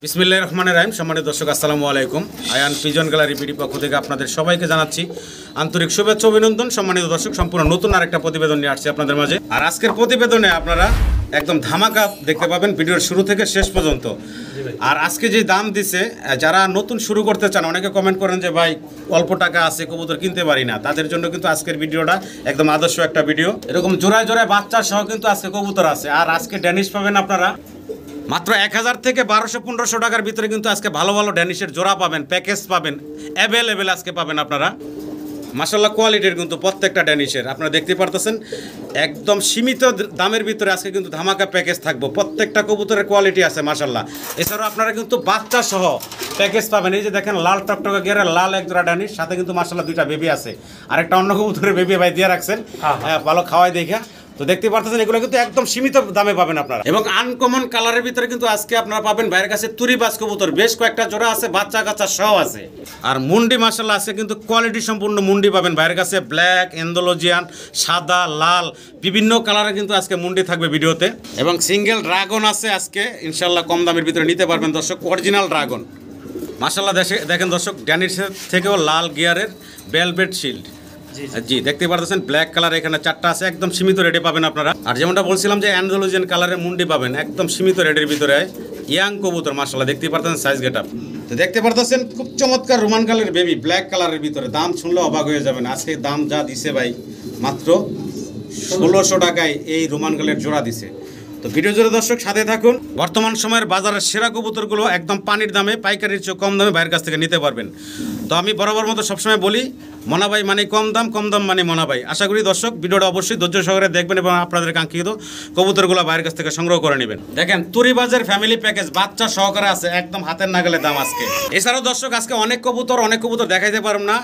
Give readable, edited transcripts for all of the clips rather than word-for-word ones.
বিসমিল্লাহির রহমানির রহিম। সম্মানিত দর্শক, আসসালামু আলাইকুম। আয়ান পিজন গ্যালারি বিডি পক্ষ থেকে আপনাদের সবাইকে জানাচ্ছি আন্তরিক শুভেচ্ছা অভিনন্দন। সম্মানিত দর্শক, সম্পূর্ণ নতুন আরেকটা প্রতিবেদন নিয়ে আসছি আপনাদের মাঝে। আর আজকের প্রতিবেদনে আপনারা একদম ধামাকা দেখতে পাবেন ভিডিওর শুরু থেকে শেষ পর্যন্ত। আর আজকে যে দাম দিছে, যারা নতুন শুরু করতে চান, অনেকে কমেন্ট করেন যে ভাই অল্প টাকা আছে, কবুতর কিনতে পারি না, তাদের জন্য কিন্তু আজকের ভিডিওটা একদম আদর্শ একটা ভিডিও। এরকম জোড়ায় জোড়ায় বাচ্চা সহ কিন্তু আজকে কবুতর আছে। আর আজকে ড্যানিশ পাবেন আপনারা মাত্র 1000 থেকে 1200-1500 টাকার ভিতরে কিন্তু আজকে ভালো ভালো ড্যানিশের জোড়া পাবেন, প্যাকেজ পাবেন, অ্যাভেলেবেল আজকে পাবেন আপনারা। মাশাআল্লাহ কোয়ালিটির কিন্তু প্রত্যেকটা ড্যানিশের আপনারা দেখতে পারতেছেন, একদম সীমিত দামের ভিতরে আজকে কিন্তু ধামাকা প্যাকেজ থাকবো। প্রত্যেকটা কবুতরের কোয়ালিটি আছে মাশাআল্লাহ। এছাড়াও আপনারা কিন্তু বাচ্চা সহ প্যাকেজ পাবেন। এই যে দেখেন লাল টকটকে গেরে লাল এক জোড়া ড্যানিশ, সাথে কিন্তু মাশাআল্লাহ দুইটা বেবি আছে, আর একটা অন্য কবুতরের বেবি ভাই দিয়ে রাখছেন, ভালো খাওয়াই দেখা। তো দেখতে পারতেছেন এগুলো কিন্তু একদম সীমিত দামে পাবেন আপনারা। এবং আনকমন কালারের ভিতরে কিন্তু আজকে আপনারা পাবেন ভাইয়ের কাছে তুরিবাজ কবুতর, বেশ কয়েকটা জোড়া আছে, বাচ্চা কাচ্চা সহ আছে। আর মুন্ডি মাশাআল্লাহ আছে কিন্তু কোয়ালিটি সম্পূর্ণ মুন্ডি পাবেন ভাইয়ের কাছে, ব্ল্যাক, এন্ডোলজিয়ান, সাদা, লাল, বিভিন্ন কালারের কিন্তু আজকে মুন্ডি থাকবে ভিডিওতে। এবং সিঙ্গেল ড্রাগন আছে আজকে ইনশাল্লাহ, কম দামের ভিতরে নিতে পারবেন দর্শক, অরিজিনাল ড্রাগন মাশাআল্লাহ। দেখেন দর্শক, ড্যানিশের থেকেও লাল গিয়ারের ভেলভেট শিল্ড, জি দেখতে পারতেছেন, ব্ল্যাক কালার এখানে 4টা আছে, একদম সীমিত রেটে পাবেন আপনারা। আর যেমনটা বলছিলাম যে অ্যান্ডোলজিয়ান কালারের মুন্ডি পাবেন একদম সীমিত রেটের ভিতরে, ইয়াং কবুতর মাশাআল্লাহ। দেখতে পারতেছেন সাইজ গেট আপ, তো দেখতে পারতেছেন খুব চমৎকার রোমান কালারের বেবি, ব্ল্যাক কালারের ভিতরে। দাম শুনলে অবাক হয়ে যাবেন, আজকে দাম যা দিছে ভাই, মাত্র 1600 টাকায় এই রোমান কালারের জোড়া দিছে। তো ভিডিও জুড়ে দর্শক সাথে থাকুন। বর্তমান সময়ের বাজারের সেরা কবুতরগুলো একদম পানির দামে, পাইকারির চেয়ে কম দামে ভাইয়ের কাছ থেকে নিতে পারবেন। তো আমি বরাবর মতো সবসময় বলি, মনাভাই মানে কম দাম মানে মনাভাই। আশা করি দর্শক ভিডিওটা অবশ্যই ধৈর্য সহকারে দেখবেন এবং আপনাদের কাঙ্ক্ষিত কবুতরগুলো ভাইয়ের কাছ থেকে সংগ্রহ করে নেবেন। দেখেন তুরিবাজের ফ্যামিলি প্যাকেজ বাচ্চা সহকারে আছে, একদম হাতের নাগালে দাম আজকে। এছাড়াও দর্শক আজকে অনেক কবুতর দেখাইতে পারব না।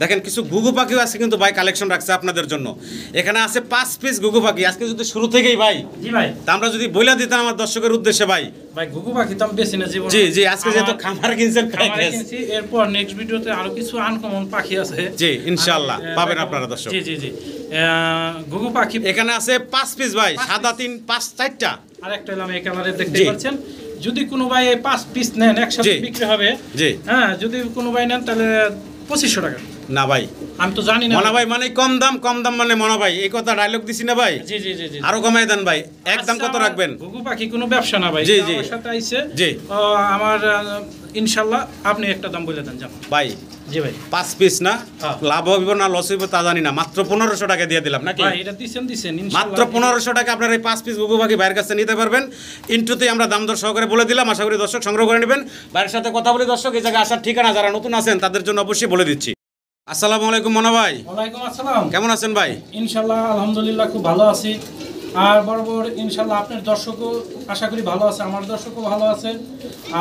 দেখেন কিছু ঘুঘু পাখিও আছে কিন্তু ভাই কালেকশন রাখছে আপনাদের জন্য। এখানে আছে 5 পিস ঘুঘু পাখি। আজকে যদি শুরু থেকেই ভাই, জি ভাই, তা আমরা যদি বইলা দিতাম আমার দর্শকের উদ্দেশ্যে ভাই ঘুঘু পাখি তো আমি বেশি না জীবন। জি জি, আজকে যেহেতু খামার কিনছেন, এরপর নেক্সট ভিডিওতে আরো কিছু আনকমন পাখি আছে, জি ইনশাআল্লাহ পাবেন আপনারা দর্শক। জি জি জি, ঘুঘু পাখি এখানে আছে 5 পিস ভাই, সাদা 3, 5, 4টা, আর একটা হলাম এই কালারে দেখতে পাচ্ছেন। যদি কোনো ভাই 5 পিস নেন একসাথে বিক্রি হবে। জি হ্যাঁ, যদি কোনো ভাই নেন তাহলে 2500 টাকা। না ভাই, আমি তো জানি না। মনা ভাই মানে কম দাম মানে মনা ভাই, এই কথা ডায়লগ দিছি না ভাই? জি জি জি, আরো কমাই দেন ভাই। একদম কত রাখবেন? ঘুঘু পাখি কোনো ব্যবসা না ভাই, আমার সাথে আইছে। জি আমার ইনশাআল্লাহ আপনি একটা দাম বলে দেন ভাই। জি ভাই, 5 পিস না, লাভ হইব না লস হইব তা জানি না, মাত্র 1500 টাকা দিয়ে দিলাম নাকি ভাই? এটা দিছেন ইনশাআল্লাহ মাত্র 1500 টাকা আপনারা এই 5 পিস ঘুঘু পাখি ভাইয়ের কাছে নিতে পারবেন। ইন্টুতে আমরা দাম দর সহকারে বলে দিলাম, আশা করি দর্শক সংগ্রহ করে নেবেন। ভাইয়ের সাথে কথা বলি দর্শক, এই জায়গায় আসার ঠিকানা যারা নতুন আছেন তাদের জন্য অবশ্যই বলে দিচ্ছি। আসসালামু আলাইকুম মনা ভাই। ওয়ালাইকুম আসসালাম, কেমন আছেন ভাই? ইনশাআল্লাহ আলহামদুলিল্লাহ খুব ভালো আছি। আর বরাবর ইনশাআল্লাহ আপনার দর্শকও আশা করি ভালো আছে, আমার দর্শকও ভালো আছে।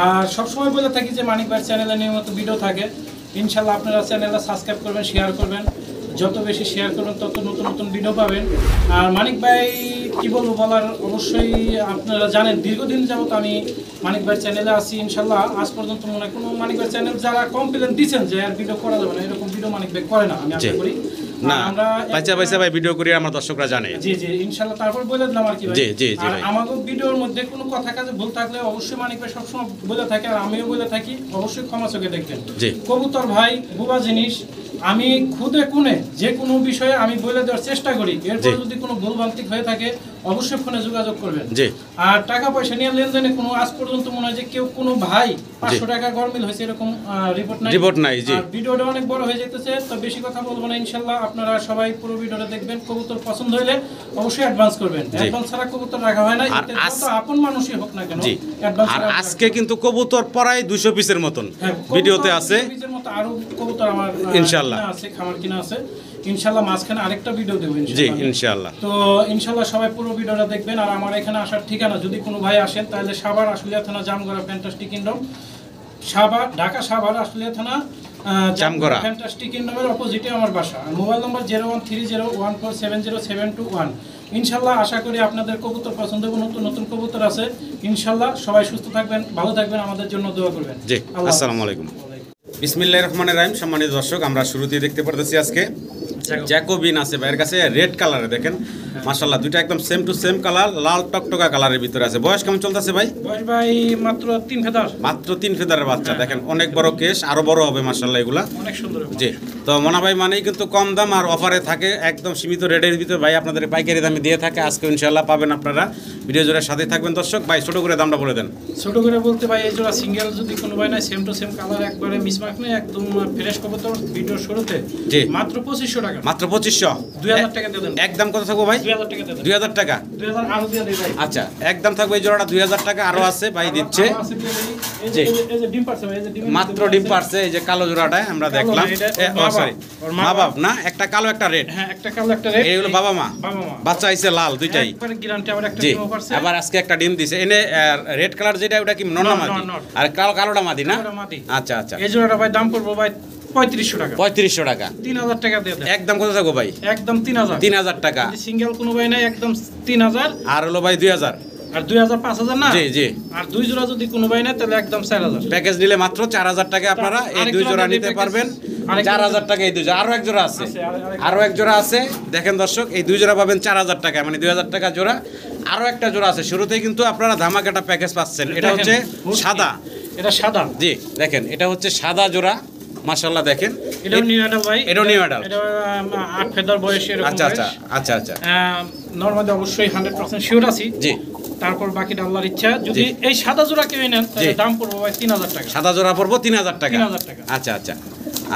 আর সবসময় বলে থাকি যে মানিক ভাইয়ের চ্যানেলে নিয়মিত ভিডিও থাকে, ইনশাআল্লাহ আপনারা চ্যানেলটা সাবস্ক্রাইব করবেন, শেয়ার করবেন। যত বেশি শেয়ার করবেন তত নতুন নতুন ভিডিও পাবেন। আর মানিক ভাই কি বলবো বলার, অবশ্যই আপনারা জানেন দীর্ঘদিন যাবত আমি মানিক ভাইয়ের চ্যানেলে আছি। ইনশাআল্লাহ আজ পর্যন্ত মনে হয় কোনো মানিক ভাইয়ের চ্যানেল যারা কমপ্লেন দিচ্ছেন যে আর ভিডিও করা যাবে না, এরকম ভিডিও মানিক ভাই করে না, আমি আশা করি না। আমরা পয়সা ভাই ভিডিও করি, আমার দর্শকরা জানে। জি জি ইনশাআল্লাহ, তারপর বলে দিলাম আর কি ভাই। জি জি জি, আর আমাদের ভিডিওর মধ্যে কোনো কথা কাজে ভুল থাকলে অবশ্যই মানিক ভাই সবসময় বলে থাকে, আর আমিও বলে থাকি, অবশ্যই ক্ষমা চোখে দেখবেন। কবুতর ভাই বুবা জিনিস, আমি খুদে কোণে যে কোনো বিষয়ে আমি বলে দেওয়ার চেষ্টা করি। এরপর যদি কোনো ভুলভ্রান্তি হয়ে থাকে অবশ্যই ফোনে যোগাযোগ করবেন। আর টাকা পয়সা নিয়ে লেনদেনে কোনো আজ পর্যন্ত মনে হয় যে কেউ কোনো ভাই 500 টাকা গরমিল হয়েছে এরকম রিপোর্ট নাই। আর ভিডিওটা অনেক বড় হয়ে যেতেছে, তো বেশি কথা বলবো না। ইনশাআল্লাহ আপনারা সবাই পুরো ভিডিওটা দেখবেন। কবুতর পছন্দ হইলে অবশ্যই অ্যাডভান্স করবেন, অ্যাডভান্স ছাড়া কবুতর রাখা হয় না, এতে যত আপন মানুষই হোক না কেন অ্যাডভান্স। আর আজকে কিন্তু কবুতর প্রায় 200 পিসের মতন ভিডিওতে আছে, 200 পিসের মতো আরো কবুতর আমার ইনশাআল্লাহ আছে, খামার কিনা আছে। ইনশাআল্লাহ মাঝখানে আরেকটা ভিডিও দেব ইনশাআল্লাহ। তো ইনশাআল্লাহ সবাই পুরো ভিডিওটা দেখবেন। আর আমার এখানে আসার ঠিকানা, যদি কোনো ভাই আসেন তাহলে সাভার আশুলিয়া থানা জামগড়া ফ্যান্টাস্টিক কিংডম, সাভার ঢাকা সাভার আশুলিয়া থানা জামগড়া ফ্যান্টাস্টিক কিংডমের অপোজিটে আমার বাসা। মোবাইল নম্বর 013014707221। ইনশাআল্লাহ আশা করি আপনাদের কবুতর পছন্দ হবে, নতুন নতুন কবুতর আছে। ইনশাআল্লাহ সবাই সুস্থ থাকবেন, ভালো থাকবেন, আমাদের জন্য দোয়া করবেন। জি আসসালামু আলাইকুম। বিসমিল্লাহির রহমানির রহিম। সম্মানিত দর্শক, আমরা শুরুতেই দেখতে পারতেছি আজকে জ্যাকোবিন আছে ভাইয়ের কাছে রেড কালারে দেখেন মাশাআল্লাহ দুইটা একদম সেম টু সেম কালার লাল টকটকা কালারের ভিতরে আছে বয়স কেমন চলতেছে ভাই বয়স ভাই মাত্র 3 ফেদার মাত্র 3 ফেদারের বাচ্চা দেখেন অনেক বড় কেশ আরো বড় হবে মাশাআল্লাহ এগুলা অনেক সুন্দর জি তো মনা ভাই মানেই কিন্তু কম দাম আর অফারে থাকে একদম সীমিত রেটের ভিতরে ভাই আপনাদের পাইকারি দামে দিয়ে থাকে আজকে ইনশাআল্লাহ পাবেন আপনারা ভিডিও জোরের সাথে থাকবেন দর্শক ভাই ছোট করে দামটা বলে দেন ছোট করে বলতে ভাই এই জোড়া সিঙ্গেল যদি কোনো ভাই না সেম টু সেম কালার একবারে মিসমার্ক নেই একদম ফ্রেশ কবুতর ভিডিও শুরুতে জি মাত্র 2500 টাকা মাত্র 2500 2000 টাকা দিয়ে দেন একদম কত থাকবো ভাই 2000 টাকা দিয়ে দেন 2000 টাকা 2000 আরো দিয়ে দেই ভাই আচ্ছা একদম থাকবে এই জোড়াটা 2000 টাকা আরো আছে ভাই দিচ্ছে জি। এই যে ডিম পারছে ভাই এই যে ডিম মাত্র ডিম পারছে এই যে কালো জোড়াটায় আমরা দেখলাম এটা ওর সরি মা মা বাপ না একটা কালো একটা রেড হ্যাঁ একটা কালো একটা রেড এই হলো বাবা মা বাবা মা বাচ্চা আইছে লাল দুইটাই একবারে গ্যারান্টি আবার একটা জি ডিমও পারছে আবার আজকে একটা ডিম দিছে এনে রেড কালার যেটা ওটা কি নর না মাদি নর। আর কালোটা মাদি না কালোটা মাদি। আচ্ছা আচ্ছা এই জোড়াটা ভাই দাম পড়বো ভাই 3500 টাকা 3500 টাকা 3000 টাকা দিয়ে দেন একদম কত থাকবো ভাই একদম 3000 3000 টাকা সিঙ্গেল কোনো ভাই নাই একদম 3000 আর হলো ভাই 2000 আর 2000 5000 না জি জি আর দুই জোড়া যদি কোনো ভাই নাই তাহলে একদম 4000 প্যাকেজ নিলে মাত্র 4000 টাকা আপনারা এই দুই জোড়া নিতে পারবেন 4000 টাকা এই দুই জোড়া আরো এক জোড়া আছে আরো এক জোড়া আছে দেখেন দর্শক এই দুই জোড়া পাবেন 4000 টাকা মানে 2000 টাকা জোড়া আরো একটা জোড়া আছে শুরুতেই কিন্তু আপনারা ধামাকাটা প্যাকেজ পাচ্ছেন এটা হচ্ছে সাদা এটা সাদা জি দেখেন এটা হচ্ছে সাদা জোড়া মাশাআল্লাহ দেখেন এটাও নিউ অ্যাডাল ভাই এটাও নিউ অ্যাডাল এটা 8 ফেদার বয়স এরকম আচ্ছা আচ্ছা আচ্ছা আচ্ছা নরমালি অবশ্যই 100% শিওর আছি জি তারপর বাকিটা আল্লাহর ইচ্ছা যদি এই সাদা জোড়া কেউ নেন তাহলে জি। দাম পড়বে ভাই 3000 টাকা সাদা জোড়া পড়বো 3000 টাকা 3000 টাকা আচ্ছা আচ্ছা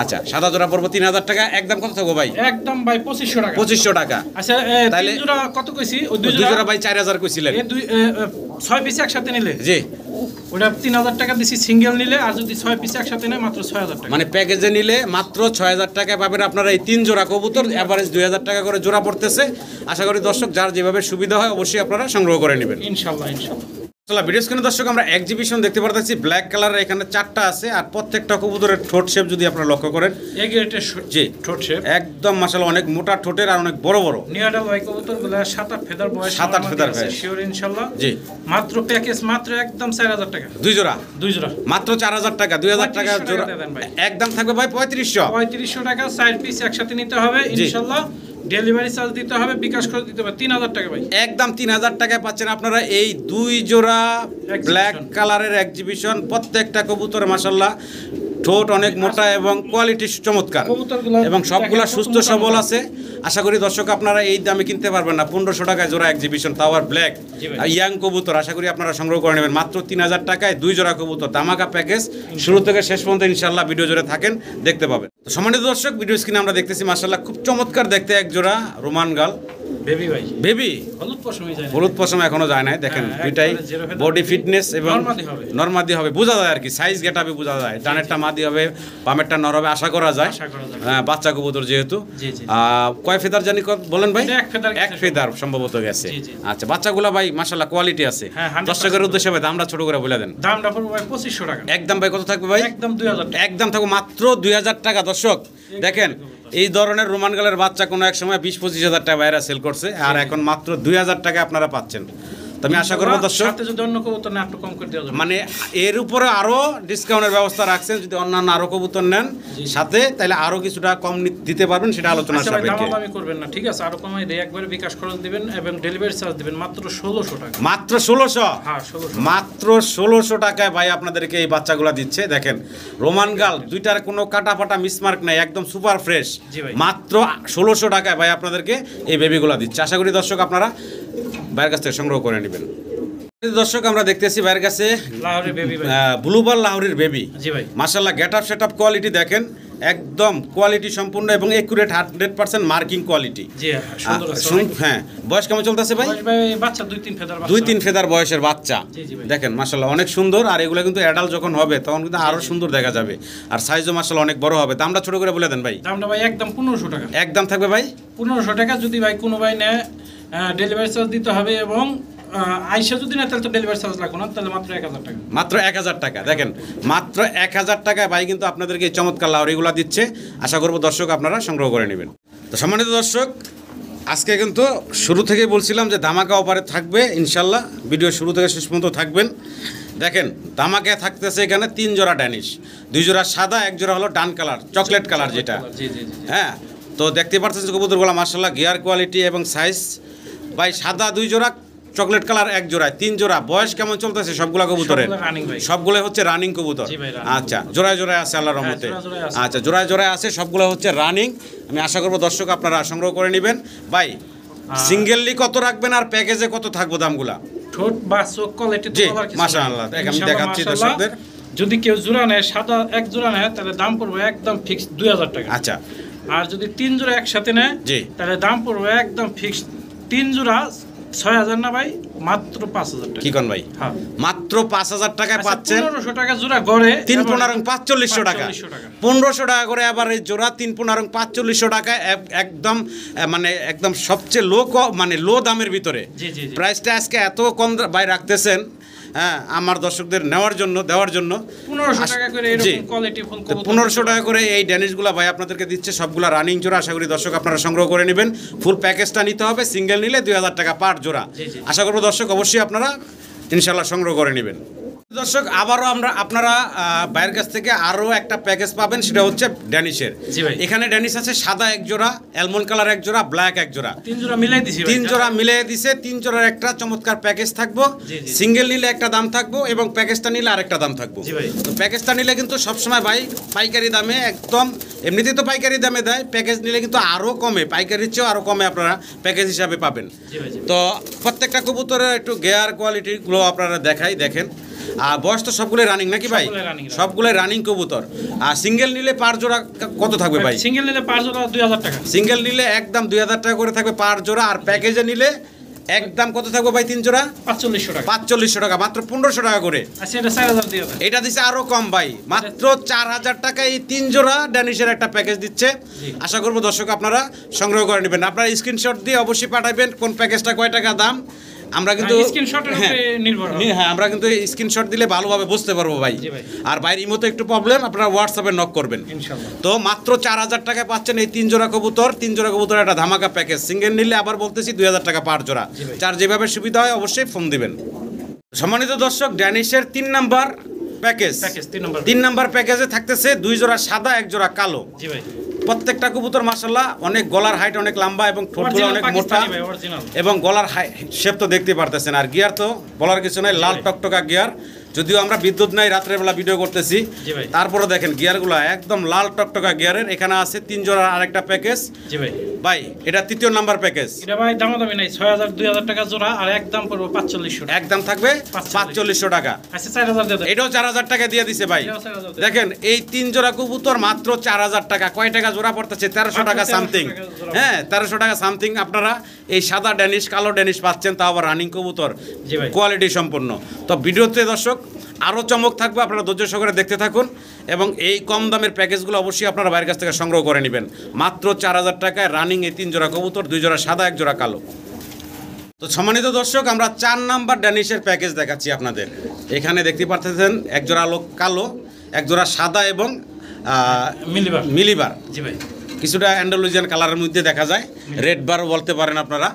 আচ্ছা সাদা জোড়া পড়বো 3000 টাকা একদম কত থাকবো ভাই একদম ভাই 2500 টাকা 2500 টাকা আচ্ছা তাহলে তিন জোড়া কত কইছি ওই দুই দুই জোড়া জোড়া ভাই 4000 কইছিলেন এই দুই 6 পিস একসাথে নিলে জি ওটা 3000 টাকা দিছি সিঙ্গেল নিলে আর যদি 6 পিস একসাথে নেয় মাত্র 6000 টাকা মানে প্যাকেজে নিলে মাত্র 6000 টাকা পাবেন আপনারা এই তিন জোড়া কবুতর এভারেজ 2000 টাকা করে জোড়া পড়তেছে আশা করি দর্শক যার যেভাবে সুবিধা হয় অবশ্যই আপনারা সংগ্রহ করে নেবেন ইনশাআল্লাহ ইনশাআল্লাহ চলো ভিডিও স্ক্রিনে দর্শক আমরা এক্সিবিশন দেখতে পারতেছি ব্ল্যাক কালারের এখানে 4টা আছে আর প্রত্যেকটা কবুতরের ঠোঁট শেপ যদি আপনারা লক্ষ্য করেন এই গেটের জি ঠোঁট শেপ একদম মাশাআল্লাহ অনেক মোটা ঠোঁটের আর অনেক বড় বড় নিয়াডাল ভাই কবুতরগুলো 7-8 ফেদার বয়স 7-8 ফেদার বয়স। শিওর ইনশাআল্লাহ জি মাত্র প্যাকেজ মাত্র একদম 4000 টাকা দুই জোড়া দুই জোড়া মাত্র 4000 টাকা 2000 টাকা 3500 জোড়া টাকা দেন ভাই। একদম থাকবে ভাই 3500 3500 টাকা 4 পিস একসাথে নিতে হবে ইনশাআল্লাহ ডেলিভারি চার্জ দিতে হবে বিকাশ করে দিতে হবে 3000 টাকা ভাই একদম 3000 টাকায় পাচ্ছেন আপনারা এই দুই জোড়া ব্ল্যাক কালারের এক্সিবিশন প্রত্যেকটা কবুতর মাশাআল্লাহ ঠোঁট অনেক মোটা এবং কোয়ালিটি চমৎকার কবুতরগুলো এবং সবগুলা দেখেন, সুস্থ কত মোটা সবল মোটা। আছে আশা করি দর্শক আপনারা এই দামে কিনতে পারবেন না 1500 টাকায় জোড়া এক্সিবিশন টাওয়ার ব্ল্যাক জি ভাই। ইয়াং কবুতর আশা করি আপনারা সংগ্রহ করে নেবেন মাত্র 3000 টাকায় দুই জোড়া কবুতর ধামাকা প্যাকেজ শুরু থেকে শেষ পর্যন্ত ইনশাআল্লাহ ভিডিও জুড়ে থাকেন দেখতে পাবেন তো সম্মানিত দর্শক ভিডিও স্ক্রিনে আমরা দেখতেছি মাশাআল্লাহ খুব চমৎকার দেখতে এক জোড়া রোমান গাল বেবি ভাই বেবি হলুদ পশমই যায় না। হলুদ পশম এখনো যায় নাই দেখেন হ্যাঁ, দুইটাই একবারে zero feather। বডি ফিটনেস এবং নরমাদি হবে। নরমাদি হবে বোঝা যায় আর কি সাইজ গেটাবে বোঝা যায় ডানেরটা মাদি হবে বামেরটা নর হবে আশা করা যায় আশা করা যায়। হ্যাঁ বাচ্চা কবুতর যেহেতু জি, জি। কয় ফেদার জানি বলেন ভাই এটা এক ফেদার এক গেছে ফেদার সম্ভবত গেছে জি, জি। আচ্ছা বাচ্চাগুলা ভাই মাশাআল্লাহ কোয়ালিটি আছে হ্যাঁ, 100% দর্শকের উদ্দেশ্যে ভাই দামটা ছোট করে বলে দেন দামটা পড়বে ভাই 2500 টাকা একদম ভাই কত থাকবে ভাই একদম 2000 টাকা একদম থাকবে মাত্র 2000 টাকা দর্শক দেখেন এই ধরনের রোমান গালের বাচ্চা কোনো এক সময় 20-25 হাজার টাকা বাইরে সেল করছে আর এখন মাত্র 2000 টাকা আপনারা পাচ্ছেন তো আমি আশা করবো দর্শক সাথে যদি অন্য কবুতর না একটু কম করে দেওয়া যাবে মানে এর উপরে আরো ডিসকাউন্টের ব্যবস্থা রাখছেন যদি অন্যান্য আরো কবুতর নেন সাথে তাহলে আরো কিছুটা কম দিতে পারবেন সেটা আলোচনা আচ্ছা ভাই সাপেক্ষে দামাদামি করবেন না ঠিক আছে আরো কমাই দেয় একবারে বিকাশ খরচ দিবেন এবং ডেলিভারি চার্জ দিবেন মাত্র 1600 টাকা মাত্র 1600 হ্যাঁ 1600 মাত্র 1600 টাকায় ভাই আপনাদেরকে এই বাচ্চাগুলো দিচ্ছে দেখেন রোমান গাল দুইটার কোনো কাটা ফাটা মিসমার্ক নাই একদম সুপার ফ্রেশ জি ভাই। মাত্র 1600 টাকায় ভাই আপনাদেরকে এই বেবিগুলো দিচ্ছে আশা করি দর্শক আপনারা ভাইয়ের কাছ থেকে সংগ্রহ করে নেবেন দর্শক আমরা দেখতেছি ভাইয়ের কাছে লাহোরের বেবি ভাই ব্লুবার লাহোরের বেবি জি ভাই মাশাআল্লাহ গেটআপ সেটআপ কোয়ালিটি দেখেন একদম কোয়ালিটি সম্পূর্ণ এবং একুরেট 100% মার্কিং কোয়ালিটি জি হ্যাঁ সুন্দর আছে অনেক। হ্যাঁ বয়স কেমন চলতেছে ভাই বয়স ভাই বাচ্চা 2-3 ফেদার বাচ্চা 2-3 ফেদার বয়সের বাচ্চা জি, জি ভাই। দেখেন মাশাআল্লাহ অনেক সুন্দর আর এগুলো কিন্তু অ্যাডাল্ট যখন হবে তখন কিন্তু আরো সুন্দর দেখা যাবে আর সাইজও মাশাআল্লাহ অনেক বড় হবে দামটা ছোট করে বলে দেন ভাই দামটা ভাই একদম 1500 টাকা একদম থাকবে ভাই 1500 টাকা যদি ভাই কোনো ভাই নেয় ডেলিভারি চার্জ দিতে হবে এবং আইসা যদি না তাহলে তো ডেলিভারি চার্জ লাগবে না তাহলে মাত্র 1000 টাকা মাত্র 1000 টাকা দেখেন মাত্র 1000 টাকায় ভাই কিন্তু আপনাদেরকে এই চমৎকার লাউরিগুলো দিচ্ছে আশা করব দর্শক আপনারা সংগ্রহ করে নেবেন তো সম্মানিত দর্শক আজকে কিন্তু শুরু থেকেই বলছিলাম যে ধামাকা অফারে থাকবে ইনশাল্লাহ ভিডিও শুরু থেকে শেষ পর্যন্ত থাকবেন দেখেন ধামাকে থাকতেছে এখানে 3 জোড়া ড্যানিশ 2 জোড়া সাদা 1 জোড়া হলো ডান কালার চকলেট কালার যেটা জি জি জি হ্যাঁ তো দেখতে পাচ্ছেন কবুতরগুলো মাশাআল্লাহ গিয়ার কোয়ালিটি এবং সাইজ ভাই সাদা 2 জোড়া চকলেট কালার 1 জোড়া 3 জোড়া বয়স কেমন চলতেছে সবগুলা কবুতরের সবগুলো হচ্ছে রানিং কবুতর আচ্ছা জোড়ায় জোড়ায় আছে আল্লাহর রহমতে আচ্ছা জোড়ায় জোড়ায় আছে সবগুলো হচ্ছে রানিং আমি আশা করব দর্শক আপনারা সংগ্রহ করে নেবেন ভাই সিঙ্গেললি কত রাখবেন আর প্যাকেজে কত থাকবে দামগুলা ঠোঁট বা চোখ কোয়ালিটি তো বলার কিছু মাশাআল্লাহ আমি দেখাচ্ছি দর্শকদের যদি কেউ জোড়া নেয় সাদা 1 জোড়া নেয় তাহলে দাম পড়বে একদম ফিক্স 2000 টাকা আচ্ছা আর যদি 3 জোড়া একসাথে নেয় তাহলে দাম পড়বে একদম ফিক্স 3 জোড়া 6000 না ভাই মাত্র 5000 টাকা কি কোন ভাই হ্যাঁ মাত্র 5000 টাকায় পাচ্ছেন 1500 টাকা জোড়া গড়ে 3 15 4500 টাকা 1500 টাকা করে আবার এই জোড়া 3 15 4500 টাকা একদম মানে একদম সবচেয়ে লো মানে লো দামের ভিতরে প্রাইসটা আজকে এত কম ভাই রাখতেছেন হ্যাঁ আমার দর্শকদের নেওয়ার জন্য দেওয়ার জন্য 1500 টাকা করে এরকম কোয়ালিটি ফুল কবুতর 1500 টাকা করে এই ড্যানিশগুলো ভাই আপনাদেরকে দিচ্ছে সবগুলা রানিং জোড়া আশা করি দর্শক আপনারা সংগ্রহ করে নেবেন ফুল প্যাকেজটা নিতে হবে সিঙ্গেল নিলে 2000 টাকা পার জোড়া আশা করব দর্শক অবশ্যই আপনারা ইনশাআল্লাহ সংগ্রহ করে নেবেন দর্শক আবারও আপনারা বাইরের কাছ থেকে আরও একটা প্যাকেজ পাবেন সেটা হচ্ছে ড্যানিশের এখানে ড্যানিশ আছে সাদা 1 জোড়া অ্যালমন্ড কালার 1 জোড়া ব্ল্যাক 1 জোড়া 3 জোড়া মিলাই দিছি 3 জোড়া মিলিয়ে দিছে 3 জোড়ার একটা চমৎকার প্যাকেজ থাকবো সিঙ্গেল নিলে একটা দাম থাকবো এবং প্যাকেজটা নিলে আরেকটা দাম থাকবো তো প্যাকেজটা নিলে কিন্তু সবসময় ভাই পাইকারি দামে একদম এমনিতেই তো পাইকারি দামে দেয় প্যাকেজ নিলে কিন্তু আরও কমে পাইকারির চেয়েও আরও কমে আপনারা প্যাকেজ হিসাবে পাবেন তো প্রত্যেকটা কবুতরের একটু গেয়ার কোয়ালিটিগুলো আপনারা দেখেন আর বয়স তো সবগুলো রানিং নাকি ভাই সবগুলো রানিং কবুতর আর সিঙ্গেল নিলে পার জোড়া কত থাকবে ভাই সিঙ্গেল নিলে পার জোড়া 2000 টাকা সিঙ্গেল নিলে একদম 2000 টাকা করে থাকবে পার জোড়া আর প্যাকেজে নিলে একদম কত থাকবে ভাই 3 জোড়া 4500 টাকা মাত্র 1500 টাকা করে আচ্ছা এটা 4000 দিয়ে দেন এটা দিছে আরো কম ভাই মাত্র 4000 টাকা এই 3 জোড়া ড্যানিশের একটা প্যাকেজ দিচ্ছে আশা করব দর্শক আপনারা সংগ্রহ করে নেবেন আপনারা স্ক্রিনশট দিয়ে অবশ্যই পাঠাবেন কোন প্যাকেজটা কয় টাকা দাম আমরা কিন্তু স্ক্রিনশটের উপরে নির্ভর হ্যাঁ আমরা কিন্তু স্ক্রিনশট দিলে ভালোভাবে বুঝতে পারবো ভাই আর ভাইয়ের ইমোতে একটু প্রবলেম আপনারা হোয়াটসঅ্যাপে নক করবেন ইনশাআল্লাহ তো মাত্র 4000 টাকায় পাচ্ছেন এই 3 জোড়া কবুতর 3 জোড়া কবুতর একটা ধামাকা প্যাকেজ সিঙ্গেল নিলে আবার বলতেছি 2000 টাকা পার জোড়া যার যেভাবে সুবিধা হয় অবশ্যই ফোন দিবেন সম্মানিত দর্শক ড্যানিশের 3 নাম্বার প্যাকেজ 3 নাম্বার প্যাকেজে থাকতেছে 2 জোড়া সাদা 1 জোড়া কালো জি ভাই প্রত্যেকটা কবুতর মাশাআল্লাহ অনেক গলার হাইট অনেক লম্বা এবং ঠোঁটগুলো অনেক মোটা এবং গলার শেপ তো দেখতে পারতেছেন আর গিয়ার তো বলার কিছু নাই লাল টকটকা গিয়ার যদিও আমরা বিদ্যুৎ নাই রাতের বেলা ভিডিও করতেছি তারপরে দেখেন গিয়ারগুলো একদম লাল টকটকা গিয়ারের এখানে আছে 3 জোড়ার আরেকটা প্যাকেজ জি ভাই ভাই এটা 3য় নাম্বার প্যাকেজ এটা ভাই দামাদামি নাই 6000 2000 টাকা জোড়া আর একদম পড়বে 4500 টাকা একদম থাকবে 4500 টাকা আচ্ছা 4000 দিয়ে দেন এটাও 4000 টাকা দিয়ে দিছে ভাই দেখেন এই 3 জোড়া কবুতর মাত্র 4000 টাকা কয় টাকা জোড়া পড়তেছে 1300 টাকা সামথিং হ্যাঁ 1300 টাকা সামথিং আপনারা এই সাদা ড্যানিশ কালো ড্যানিশ পাচ্ছেন তাও আবার রানিং কবুতর জি ভাই কোয়ালিটি সম্পন্ন তো ভিডিওতে দর্শক আরও চমক থাকবে আপনারা ধৈর্য সহকারে দেখতে থাকুন এবং এই কম দামের প্যাকেজগুলো অবশ্যই আপনারা বাইরের কাছ থেকে সংগ্রহ করে নেবেন মাত্র 4000 টাকায় রানিং এই 3 জোড়া কবুতর 2 জোড়া সাদা 1 জোড়া কালো তো সম্মানিত দর্শক আমরা 4 নাম্বার ড্যানিশের প্যাকেজ দেখাচ্ছি আপনাদের এখানে দেখতে পাচ্ছেন 1 জোড়া কালো 1 জোড়া সাদা এবং মিলিবার জি ভাই কিছুটা অ্যান্ডালুজিয়ান কালারের মধ্যে দেখা যায় রেড বার বলতে পারেন আপনারা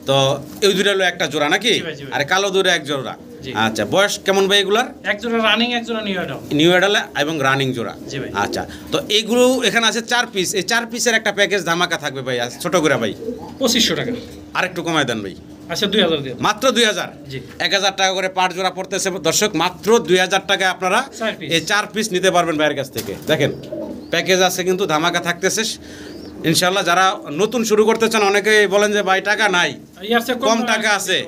তো এই দুটো হলো একটা জোড়া নাকি আর কালো দুটো 1 জোড়া আচ্ছা বয়স কেমন ভাই এগুলার 1 জোড়া রানিং 1 জোড়া নিউ অ্যাডাল এবং রানিং জোড়া আচ্ছা তো এইগুলো এখানে আছে 4 পিস এই 4 পিসের একটা প্যাকেজ ধামাকা থাকবে ভাই ছোট করে ভাই 2500 টাকা আরেকটু কমায় দেন ভাই আচ্ছা 2000 দিয়ে মাত্র 2000 জি 1000 টাকা করে পার জোড়া পড়তেছে দর্শক মাত্র 2000 টাকায় আপনারা এই 4 পিস নিতে পারবেন ভাইয়ের কাছ থেকে দেখেন প্যাকেজ আছে কিন্তু ধামাকা থাকতেছে ইনশাআল্লাহ যারা নতুন শুরু করতে চান অনেকেই বলেন যে ভাই টাকা নাই কম টাকা আছে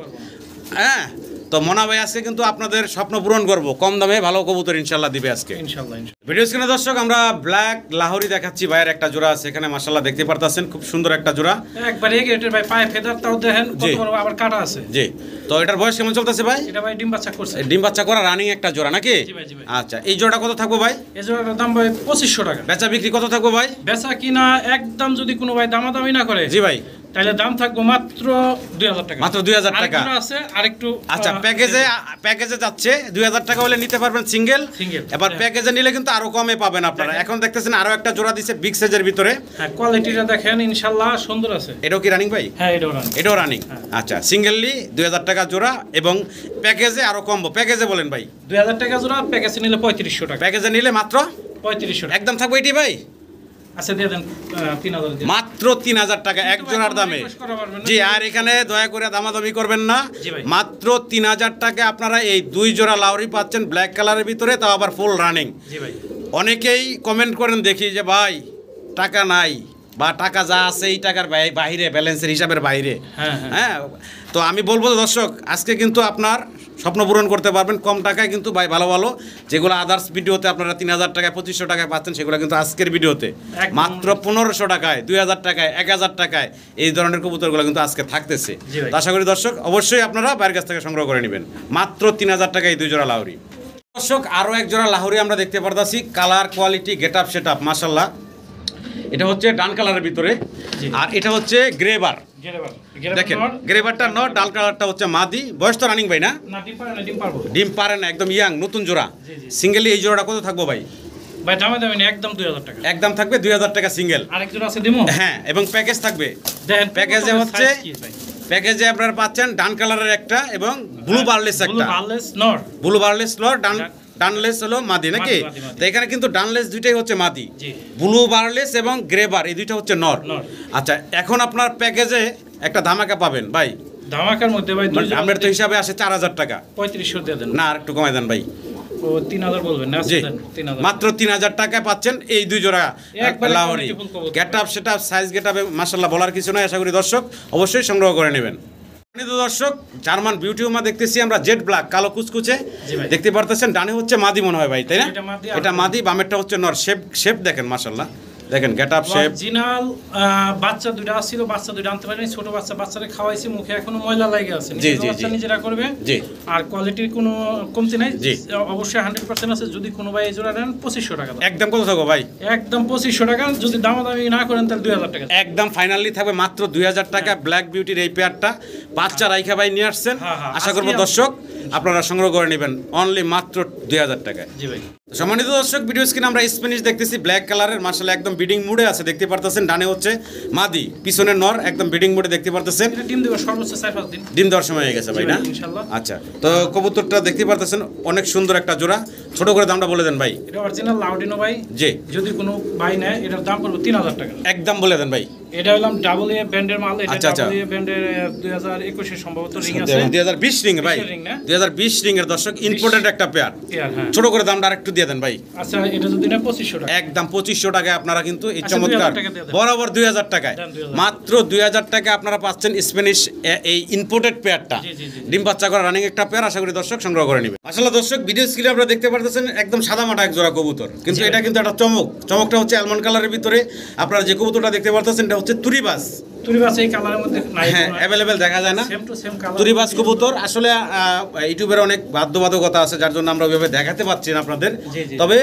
হ্যাঁ তো মনা ভাই আজকে কিন্তু আপনাদের স্বপ্ন পূরণ করব কম দামে ভালো কবুতর ইনশাআল্লাহ দিবে আজকে ইনশাআল্লাহ ভিডিও স্ক্রিনে দর্শক আমরা ব্ল্যাক লাহোরি দেখাচ্ছি ভাইয়ের একটা জোড়া আছে এখানে মাশাআল্লাহ দেখতে পারতাছেন খুব সুন্দর একটা জোড়া একবারে গেটের ভাই পায়ে ফেদার তাও দেখেন কত বড় আবার কাটা আছে জি তো এটার বয়স কেমন চলতেছে ভাই এটা ভাই ডিম বাচ্চা করছে ডিম বাচ্চা করা রানিং একটা জোড়া নাকি জি ভাই জি ভাই আচ্ছা এই জোড়া কত থাকবে ভাই এই জোড়াটার দাম ভাই 2500 টাকা বেচা বিক্রি কত থাকবে ভাই বেচা কিনা একদম যদি কোনো ভাই দামাদামি না করে জি ভাই তাহলে দাম থাকবে মাত্র 2000 টাকা মাত্র 2000 টাকা আছে আরেকটু আচ্ছা প্যাকেজে যাচ্ছে 2000 টাকা হলে নিতে পারবেন সিঙ্গেল এবার প্যাকেজে নিলে কিন্তু আরো কমে পাবেন আপনারা এখন দেখতেছেন আরো একটা জোড়া দিছে বিগ সাইজের ভিতরে হ্যাঁ কোয়ালিটিটা দেখেন ইনশাআল্লাহ সুন্দর আছে এটাও কি রানিং ভাই হ্যাঁ এটাও রানিং আচ্ছা সিঙ্গেললি 2000 টাকা জোড়া এবং প্যাকেজে আরো কমবো প্যাকেজে বলেন ভাই 2000 টাকা জোড়া প্যাকেজে নিলে 3500 টাকা প্যাকেজে নিলে মাত্র 3500 একদম থাকবে এটি ভাই আচ্ছা দিয়ে দেন 3000 দিয়ে। মাত্র 3000 টাকা এক জোড়ার দামে। জি, আর এখানে দয়া করে দামাদামি করবেন না, মাত্র 3000 টাকা আপনারা এই 2 জোড়া লাউরি পাচ্ছেন ব্ল্যাক কালারের ভিতরে, তাও আবার ফুল রানিং। জি ভাই। অনেকেই কমেন্ট করেন দেখি যে ভাই টাকা নাই বা টাকা যা আছে এই টাকার বাইরে, ব্যালেন্সের হিসাবের বাইরে। হ্যাঁ, তো আমি বলবো দর্শক, আজকে কিন্তু আপনার স্বপ্ন পূরণ করতে পারবেন কম টাকায়, কিন্তু ভাই ভালো ভালো যেগুলো আদার্স ভিডিওতে আপনারা 3000 টাকায় 2500 টাকায় পাচ্ছেন, সেগুলো কিন্তু আজকের ভিডিওতে মাত্র 1500 টাকায়, 2000 টাকায়, 1000 টাকায় এই ধরনের কবুতরগুলো কিন্তু আজকে থাকতেছে। তো আশা করি দর্শক অবশ্যই আপনারা বাইরের কাছ থেকে সংগ্রহ করে নেবেন মাত্র 3000 টাকায় এই 2 জোড়া লাহোরি। দর্শক আরও এক জোড়া লাহোরি আমরা দেখতে পারতাছি, colour quality get up set up মাশাল্লাহ। এটা হচ্ছে ডান কালারের ভিতরে, আর এটা হচ্ছে গ্রেবার। দেখেন গ্রেবারটা নট, ডাল কালারটা হচ্ছে মাদি। বয়স তো রানিং ভাই না? ডিম পারে না, একদম ইয়াং নতুন জোড়া। সিঙ্গেলি এই জোড়াটা কত থাকবো ভাই? ভাই দামে দামে একদম 2000 টাকা। একদম থাকবে 2000 টাকা সিঙ্গেল। আরেক জোড়া আছে দিমু? হ্যাঁ, এবং প্যাকেজ থাকবে। দেখেন প্যাকেজে হচ্ছে, প্যাকেজে আপনারা পাচ্ছেন ডান কালারের একটা এবং ব্লু বারলেস একটা। ব্লু বারলেস নর, ডানলেস হলো মাদি নাকি? তো এখানে কিন্তু ডানলেস দুইটাই হচ্ছে মাদি, ব্লু বারলেস এবং গ্রেবার এই দুইটা হচ্ছে নর। আচ্ছা, এখন আপনার প্যাকেজে একটা ধামাকা পাবেন ভাই। ধামাকার মধ্যে ভাই আপনার তো হিসাবে আসে 4000 টাকা, 3500 দিয়ে দেন না আর একটু কমাই দেন ভাই। ও 3000 বলবেন না? জি, মাত্র 3000 টাকায় পাচ্ছেন এই 2 জোড়া Lahori. Get up set up size gate আপে মাশাআল্লাহ বলার কিছু নয়। আশা করি দর্শক অবশ্যই সংগ্রহ করে নেবেন। দর্শক জার্মান বিউটি উমা দেখতেছি আমরা, জেড ব্ল্যাক কালো কুচকুচে দেখতে পারতেছেন। ডানে হচ্ছে মাদি মনে হয় ভাই, তাই না? এটা মাদি, বামেরটা হচ্ছে নর। শেপ দেখেন মাশাআল্লাহ, দেখেন গেট আপ শেপ। অরিজিনাল বাচ্চা দুইটা ছিল, বাচ্চা দুইটা আনতে পারিনি, ছোট বাচ্চারে খাওয়াইছি, মুখে এখনো ময়লা লাগে আছে। বাচ্চা নিজেরা করবে। জি, আর কোয়ালিটির কোনো কমতি নাই, অবশ্যই 100% আছে। যদি কোনো ভাই এই জোড়া নেন 2500 টাকা। একদম কত থাকবে ভাই? একদম 2500 টাকা। যদি দামাদামি না করেন তাহলে 2000 টাকা। একদম ফাইনালি থাকবে মাত্র 2000 টাকা। ব্ল্যাক বিউটির এই পেয়ারটা বাচ্চা রাইখা ভাই নিয়ে আসছেন। আশা করবো দর্শক আপনারা সংগ্রহ করে নেবেন অনলি মাত্র 2000 টাকায়। জি ভাই। সম্মানিত দর্শক, ভিডিও স্ক্রিনে আমরা স্প্যানিশ দেখতেছি ব্ল্যাক কালারের, মাশাআল্লাহ একদম ব্রিডিং মুডে আছে দেখতে পারতেছেন। ডানে হচ্ছে মাদি, পিছনে নর, একদম ব্রিডিং মুডে দেখতে পারতেছেন। ডিম দেওয়ার সর্বোচ্চ 4-5 দিন। ডিম দেওয়ার সময় হয়ে গেছে ভাই না? ইনশাআল্লাহ। আচ্ছা, তো কবুতরটা দেখতে পারতেছেন অনেক সুন্দর একটা জোড়া। ছোট করে দামটা বলে দেন ভাই। এটা অরিজিনাল লাউডিনো ভাই। জি, যদি কোনো ভাই নেয় এটার দাম পড়বে 3000 টাকা। একদম বলে দেন ভাই। এটা হলাম ডাবল এ ব্র্যান্ডের মাল। এটা ডাবল এ ব্র্যান্ডের 2021 এর সম্ভবত রিং আছে। 2020 রিং ভাই, 2020 রিং এর দর্শক ইম্পোর্টেড একটা পেয়ার। ছোট করে দামটা আরেকটু দিয়ে দেন ভাই। আচ্ছা, এটা যদি না 2500 টাকা। একদম 2500 টাকায় আপনারা কিন্তু এই চমৎকার বরাবর 2000 টাকায়, মাত্র 2000 টাকায় আপনারা পাচ্ছেন স্প্যানিশ এই ইম্পোর্টেড পেয়ারটা। ডিম বাচ্চা করা রানিং একটা পেয়ার। আশা করি দর্শক সংগ্রহ করে নেবেন। আসলে দর্শক ভিডিও স্ক্রিনে আপনারা দেখতে পারতেছেন একদম সাদা মাটা এক জোড়া কবুতর, কিন্তু এটা কিন্তু একটা চমকটা হচ্ছে অ্যালমন্ড কালারের ভিতরে। আপনারা যে কবুতরটা দেখতে পারতেছেন এটা হচ্ছে তুরিবাস। এই কালারের মধ্যে নাই, হ্যাঁ अवेलेबल দেখা যায় না। সেম টু সেম কালার তুরিবাস কবুতর। আসলে ইউটিউবের অনেক বাধ্যবাধকতা আছে, যার জন্য আমরা ওইভাবে দেখাতে পাচ্ছি না আপনাদের। তবে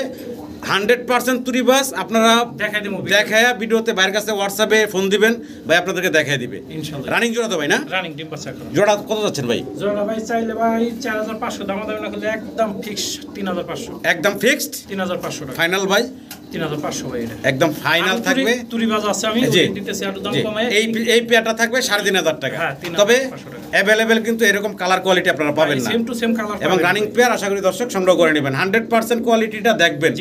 100% তুরিবাস আপনারা দেখায়া ভিডিওতে বাইরের কাছে হোয়াটসঅ্যাপে ফোন দিবেন, ভাই আপনাদেরকে দেখাই দিবে ইনশাআল্লাহ। রানিং জোড়া তো ভাই না? রানিং ডিম বাচ্চা করা জোড়া কত যাচ্ছেন ভাই? জোড়া ভাই চাইলে ভাই 4500, দামাদামি না করলে একদম ফিক্স 3500। একদম ফিক্সড 3500 টাকা ফাইনাল ভাই। 3500 ভাই, এটা একদম ফাইনাল থাকবে। তুরিবাজ আছে, আমি দিতেছি আর দাম কমায়। এই পেয়ারটা থাকবে 3500 টাকা। তবে अवेलेबल কিন্তু এরকম কালার কোয়ালিটি আপনারা পাবেন না, সেম টু সেম কালার এবং রানিং পেয়ার। আশা করি দর্শক সংগ্রহ করে নেবেন। 100% কোয়ালিটিটা দেখবেন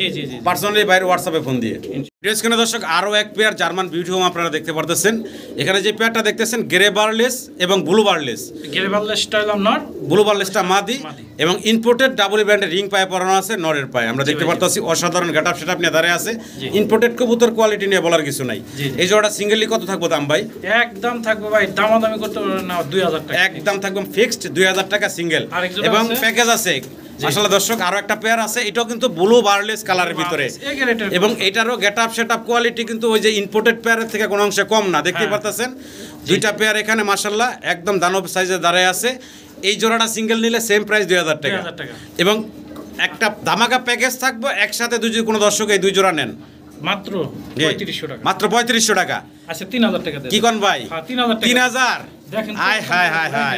পার্সোনালি বাইরে হোয়াটসঅ্যাপে ফোন দিয়ে। ভিডিও দর্শক আরও এক পেয়ার জার্মান বিউটি হোম আপনারা দেখতে পারতেছেন। এখানে যে পেয়ারটা দেখতেছেন গ্রে বারলেস এবং ব্লু বারলেস। গ্রে বারলেসটা হলাম নর, ব্লু বারলেসটা মাদি, এবং ইম্পোর্টেড ডাবল ব্র্যান্ডের রিং পায়ে পরানো আছে নরের পায়ে। আমরা দেখতে পারতেছি অসাধারণ গেটআপ সেটআপ নিয়ে দাঁড়িয়ে আছে। ইম্পোর্টেড কবুতর কোয়ালিটি নিয়ে বলার কিছু নাই। এই জোড়া সিঙ্গেলি কত থাকবে দাম ভাই? একদম থাকবে ভাই, দামাদামি করতে না 2000 টাকা। একদম থাকবে ফিক্সড 2000 টাকা সিঙ্গেল, এবং প্যাকেজ আছে। আসলে দর্শক আরো একটা পেয়ার আছে, এটাও কিন্তু ব্লু বারলেস কালারের ভিতরে, এবং এটারও গেটআপ সেটআপ কোয়ালিটি কিন্তু ওই যে ইম্পোর্টেড পেয়ারের থেকে কোনো অংশে কম না। দেখতেই পারতেছেন দুইটা পেয়ার এখানে মাশাআল্লাহ একদম দানব সাইজে দাঁড়ায় আছে। এই জোড়াটা সিঙ্গেল নিলে সেম প্রাইস 2000 টাকা, এবং একটা ধামাকা প্যাকেজ থাকবে একসাথে। যদি কোনো দর্শক এই দুই জোড়া নেন মাত্র 3500 টাকা, মাত্র 3500 টাকা। আচ্ছা 3000 টাকা দেন কি কোন ভাই? 3000 দেখেন, হাই হাই হাই হাই,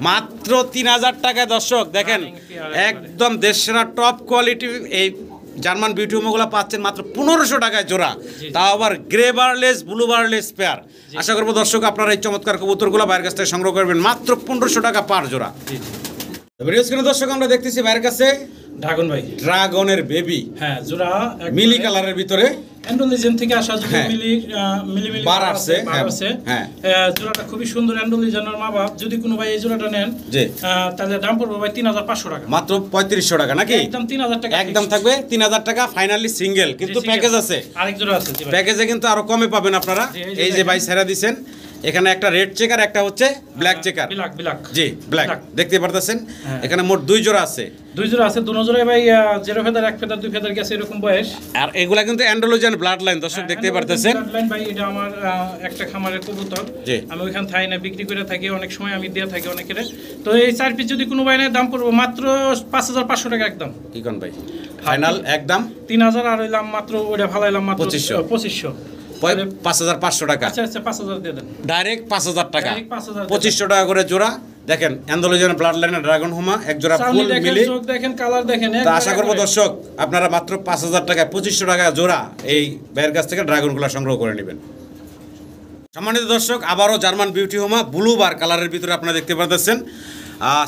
মাত্র 3000 টাকা দর্শক। দেখেন একদম দেশের টপ কোয়ালিটি এই জার্মান বিউটি হোমগুলো পাচ্ছেন মাত্র 1500 টাকায় জোড়া, তাও আবার grey barless blue barless pair. আশা করবো দর্শক আপনারা এই চমৎকার কবুতরগুলো বাইরের কাছ থেকে সংগ্রহ করবেন মাত্র 1500 টাকা পার জোড়া। ভিডিও স্ক্রিনে দর্শক আমরা দেখতেছি বাইরের কাছে ড্রাগন ভাই, ড্রাগনের বেবি। হ্যাঁ জোড়া মিলি কালারের ভিতরে অ্যান্ডোলিজেন থেকে আসা যদি হ্যাঁ। মিলি বার আসছে, বার হ্যাঁ, আছে হ্যাঁ। জোড়াটা খুবই সুন্দর অ্যান্ডোলিজেনের মা বাপ যদি কোনো ভাই এই জোড়াটা নেন জি। তাহলে দাম পড়বে ভাই 3500 টাকা মাত্র 3500 টাকা নাকি একদম 3000 টাকা একদম থাকবে 3000 টাকা ফাইনালি সিঙ্গেল কিন্তু জি, প্যাকেজ single। আছে আরেক জোড়া আছে জি ভাই প্যাকেজে কিন্তু আরো কমে পাবেন আপনারা জি, এই যে এই যে দেখেন। ভাই ছেড়ে দিছেন এখানে একটা রেড চেকার একটা হচ্ছে ব্ল্যাক চেকার বিলাক জি ব্ল্যাক Black। দেখতে পারতেছেন হ্যাঁ। এখানে মোট 2 জোড়া আছে দুই জোড়া আছে দুনো জোড়ায় ভাই 0 ফেদার 1 ফেদার 2 ফেদার গেছে এরকম বয়স আর এগুলা কিন্তু অ্যান্ডোলজিয়ান ব্লাড লাইন দর্শক দেখতে পারতেছেন লাইন ভাই এটা আমার একটা খামারের কবুতর জি। আমি ওইখান থাই না বিক্রি করে থাকি অনেক সময় আমি দিয়ে থাকি অনেকের তো এই 4 পিস যদি কোনো ভাই নেয় দাম পড়বে মাত্র 5500 টাকা একদম কি কোন ভাই ফাইনাল একদম 3000 আর হইলাম মাত্র ওটা ভালাইলাম মাত্র 2500 5500 টাকা আচ্ছা 5000 দিয়ে দেন ডাইরেক্ট 5000 টাকা Direct 5000 2500 টাকা করে জোড়া দেখেন অ্যান্ডোলজিয়ান ব্লাড লাইনের ড্রাগন হোমা এক জোড়া সাউন্ড ফুল দেখেন মিলি চোখ দেখেন কালার দেখেন তা আশা করবো দর্শক আপনারা মাত্র 5000 টাকায় 2500 টাকা জোড়া এই ভাইয়ের কাছ থেকে ড্রাগনগুলো সংগ্রহ করে নেবেন সম্মানিত দর্শক আবারও জার্মান বিউটি হোমা ব্লু বার কালারের ভিতরে আপনারা দেখতে পারতেছেন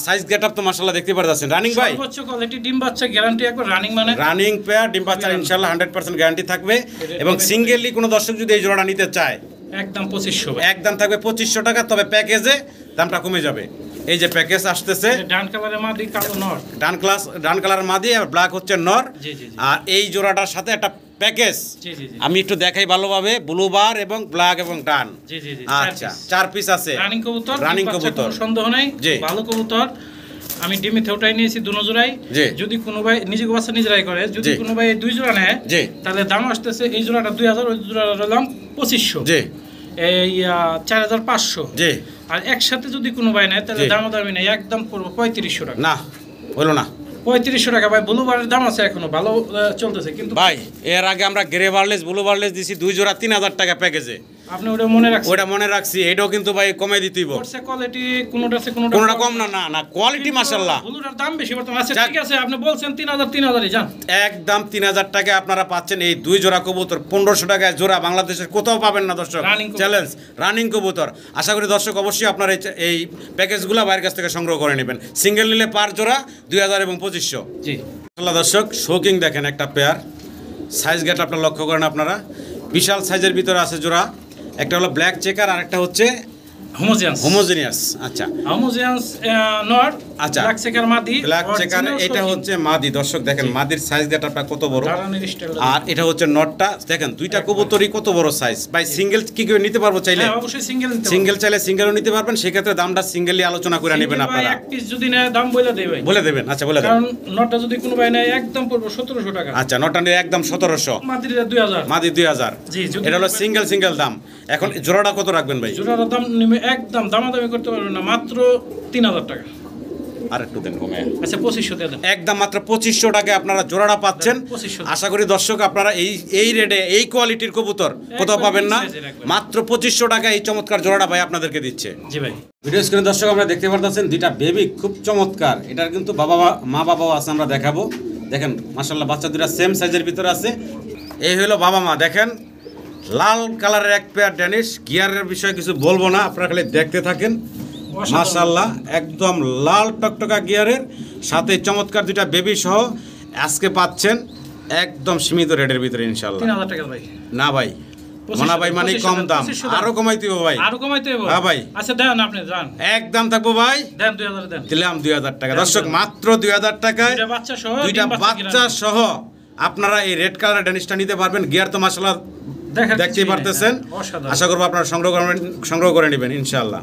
সাইজ গেটআপ তো মাশাআল্লাহ দেখতে পারতেছেন রানিং ভাই সর্বোচ্চ কোয়ালিটি ডিম বাচ্চা গ্যারান্টি একবার রানিং মানে রানিং পেয়ার ডিম বাচ্চার ইনশাআল্লাহ 100% গ্যারান্টি থাকবে এবং সিঙ্গেলি কোনো দর্শক যদি এই জোড়াটা নিতে চায় একদম 2500 ভাই একদম থাকবে 2500 টাকা তবে প্যাকেজে দামটা কমে যাবে এই যে প্যাকেজ আসতেছে ডান কালারের মাদি কালো নর ডান কালার মাদি আর ব্ল্যাক হচ্ছে নর জি, জি, জি। আর এই জোড়াটার সাথে একটা প্যাকেজ জি জি জি আমি একটু দেখাই ভালোভাবে ব্লু বার এবং ব্ল্যাক এবং ডান জি জি জি আচ্ছা 4 পিস আছে রানিং কবুতর রানিং ডিম বাচ্চা কবুতর কোনো সন্দেহ নাই জি। ভালো কবুতর আমি ডিমে থেউটাই নিয়েছি দুনো জোড়াই জি। যদি কোনো ভাই নিজে বাচ্চা নিজেরাই করে যদি জি। কোনো ভাই দুই জোড়া নেয় জি। তাহলে দাম আসতেছে এই জোড়াটা 2000 ওই জোড়াটা রইলাম 2500 জি এই 4500 জি আর একসাথে যদি কোনো ভাই নেয় তাহলে জি। দামি নেই একদম পড়বো 3500 টাকা না হলো না 3500 টাকা ভাই ব্লু বারের দাম আছে এখনো ভালো চলতেছে কিন্তু ভাই এর আগে আমরা গ্রে বারলেস ব্লু বারলেস দিছি 2 জোড়া 3000 টাকা প্যাকেজে আপনি ওটা মনে রাখছেন ওটা মনে রাখছি এটাও কিন্তু ভাই কমে দিতেইব কোর্সে কোয়ালিটি কোনোটা কোনটা কম না না না কোয়ালিটি মাশাআল্লাহ ব্লুটার দাম বেশি বর্তমানে আছে যাক। ঠিক আছে আপনি বলছেন 3000 যান একদম 3000 টাকায় আপনারা পাচ্ছেন এই 2 জোড়া কবুতর 1500 টাকায় জোড়া বাংলাদেশের কোথাও পাবেন না দর্শক Running কবুতর। চ্যালেঞ্জ রানিং কবুতর আশা করি দর্শক অবশ্যই আপনারা এই প্যাকেজগুলো বাইরের কাছ থেকে সংগ্রহ করে নেবেন সিঙ্গেল নিলে পার জোড়া 2000 এবং 2500 জি আল্লাহ দর্শক শোকিং দেখেন একটা পেয়ার সাইজ গেট আপনারা লক্ষ্য করেন আপনারা বিশাল সাইজের ভিতরে আছে জোড়া একটা হলো ব্ল্যাক চেকার আর একটা হচ্ছে হোমোজেনিয়াস আচ্ছা হোমোজিয়াস নট আচ্ছা। ব্ল্যাক চেকার মাদি ব্ল্যাক চেকার এটা হচ্ছে মাদি দর্শক দেখেন মাদির সাইজ গেট আপনার কত বড় দাঁড়ানোর স্টাইল আর এটা হচ্ছে নটটা দেখেন দুইটা কবুতরই কত বড় সাইজ ভাই সিঙ্গেল কি করে নিতে পারবো চাইলে হ্যাঁ অবশ্যই সিঙ্গেল নিতে সিঙ্গেল চাইলে সিঙ্গেলও নিতে পারবেন সেক্ষেত্রে দামটা সিঙ্গেলি আলোচনা করে নেবেন Single ভাই আপনারা এক পিস যদি নেয় দাম বলে দেবে বলে দেবেন আচ্ছা বলে দেবেন কারণ নটটা যদি কোনো ভাই নেয় একদম পড়বে 1700 টাকা আচ্ছা নটটা নিয়ে একদম 1700 মাদির 2000 মাদি 2000 জি, যদি এটা হলো সিঙ্গেল দাম এখন জোড়াটা কত রাখবেন ভাই জোড়ার দাম নেমে একদম দামাদামি করতে পারবেন না মাত্র 3000 টাকা আর একটু দেন কমে আচ্ছা 2500 দিয়ে দেন একদম মাত্র 2500 টাকায় আপনারা জোড়াটা পাচ্ছেন 2500 আশা করি দর্শক আপনারা এই রেটে এই কোয়ালিটির কবুতর কোথাও পাবেন না size এর একবার। মাত্র 2500 টাকা এই চমৎকার জোড়াটা ভাই আপনাদেরকে দিচ্ছে জি ভাই ভিডিও স্ক্রিনে দর্শক আমরা দেখতে পারতেছেন দুইটা বেবি খুব চমৎকার এটার কিন্তু মা বাবাও আছে আমরা দেখাবো দেখেন মাশাআল্লাহ বাচ্চা দুটা সেম সাইজের ভিতরে আছে এই হলো বাবা মা দেখেন লাল কালারের এক পেয়ার ড্যানিশ গিয়ারের বিষয়ে কিছু বলবো না আপনারা খালি দেখতে থাকেন মাশাআল্লাহ একদম লাল টকটকা গিয়ারের সাথে চমৎকার দুইটা বেবি সহ আজকে পাচ্ছেন একদম সীমিত রেটের ভিতরে ইনশাআল্লাহ 3000 টাকা ভাই না ভাই মনা ভাই মানে কম দাম 2500 দাম। আরো কমাইতে হবে ভাই আরো কমাইতে হবে হ্যাঁ ভাই। আচ্ছা দেন আপনি যান একদম থাকবো ভাই দেন 2000 দেন দিলাম 2000 টাকা দর্শক মাত্র 2000 টাকায় দুইটা বাচ্চা সহ দুইটা ডিম বাচ্চা সহ আপনারা এই রেড কালারের ড্যানিশটা নিতে পারবেন গিয়ার তো মাশাআল্লাহ দেখতেই পারতেছেন আশা করবো আপনারা সংগ্রহ করে নেবেন ইনশাআল্লাহ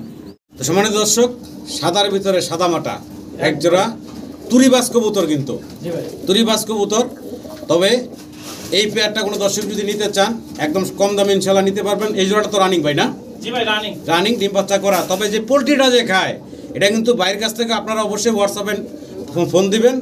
তো সম্মানিত দর্শক সাদার ভিতরে সাদা মাটা এক জোড়া তুরিবাস কবুতর কিন্তু জি ভাই তুরিবাস কবুতর তবে এই পেয়ারটা কোনো দর্শক যদি নিতে চান একদম কম দামে ইনশাআল্লাহ নিতে পারবেন এই জোড়াটা তো রানিং ভাই না জি ভাই রানিং ডিম বাচ্চা করা তবে যে পোলট্রিটা যে খায় এটা কিন্তু বাইরের কাছ থেকে আপনারা অবশ্যই হোয়াটসঅ্যাপে ফোন দিবেন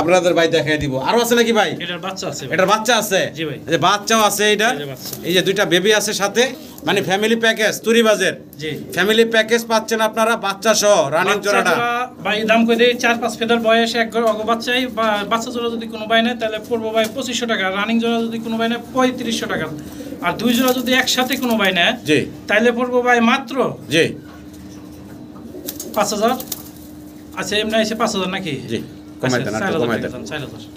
আপনাদের ভাই দেখাই দিব আরো আছে নাকি ভাই এটার বাচ্চা আছে এটার বাচ্চা আছে জি ভাই। এই যে বাচ্চাও আছে এটা এই যে বাচ্চা। এই যে দুইটা বেবি আছে সাথে মানে ফ্যামিলি প্যাকেজ তুরিবাজের জি ফ্যামিলি প্যাকেজ পাচ্ছেন আপনারা বাচ্চা সহ রানিং বাচ্চা জোড়াটা জোড়া ভাই দাম কই দেই 4-5 ফেদার বয়স এক অগ বাচ্চাই বা বাচ্চা জোড়া যদি কোনো ভাই নেয় তাহলে পড়বো ভাই 2500 টাকা রানিং জোড়া যদি কোনো ভাই নেয় 3500 টাকা আর দুই জোড়া যদি একসাথে কোনো ভাই নেয় জি তাহলে পড়বো ভাই মাত্র জি 5000 আচ্ছা এমনি এসে 5000 নাকি জি কমাই দেন, একটু কমাই দেন।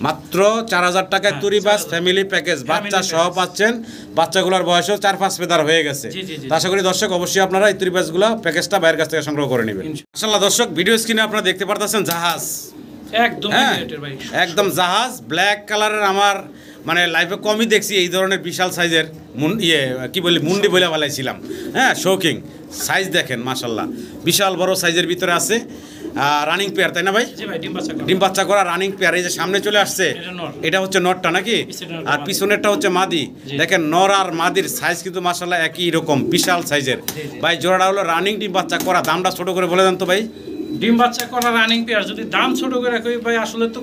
মাত্র 4000 টাকায় তুরিবাস ফ্যামিলি প্যাকেজ, বাচ্চা সহ পাচ্ছেন। বাচ্চাগুলোর বয়সও 4-5 পেদার হয়ে গেছে। তো আশা করি দর্শক অবশ্যই আপনারা এই তুরিবাসগুলো প্যাকেজটা বাইরের কাছ থেকে সংগ্রহ করে নেবেন ইনশাআল্লাহ। দর্শক ভিডিও স্ক্রিনে আপনারা দেখতে পারতেছেন জাহাজ, একদম জাহাজ ব্ল্যাক কালারের। আমার মানে লাইফে কমই দেখছি এই ধরনের বিশাল সাইজের কি বলি মুন্ডি বলে বালাইছিলাম। হ্যাঁ, শৌকিং সাইজ দেখেন মাশাল্লাহ, বিশাল বড় সাইজের ভিতরে আছে। রানিং পেয়ার, তাই না ভাই? ডিম বাচ্চা করা রানিং পেয়ার। এই যে সামনে চলে আসছে, এটা হচ্ছে নরটা নাকি, আর পিছনেরটা হচ্ছে মাদি। দেখেন নর আর মাদির সাইজ কিন্তু মাশাল্লাহ একই রকম, বিশাল সাইজের। ভাই জোড়াটা হলো রানিং ডিম বাচ্চা করা। দামটা ছোট করে বলে দেন তো ভাই। ডিম বাচ্চা করা রানিং পেয়ার যদি দাম ছোট করে কই ভাই, আসলে তো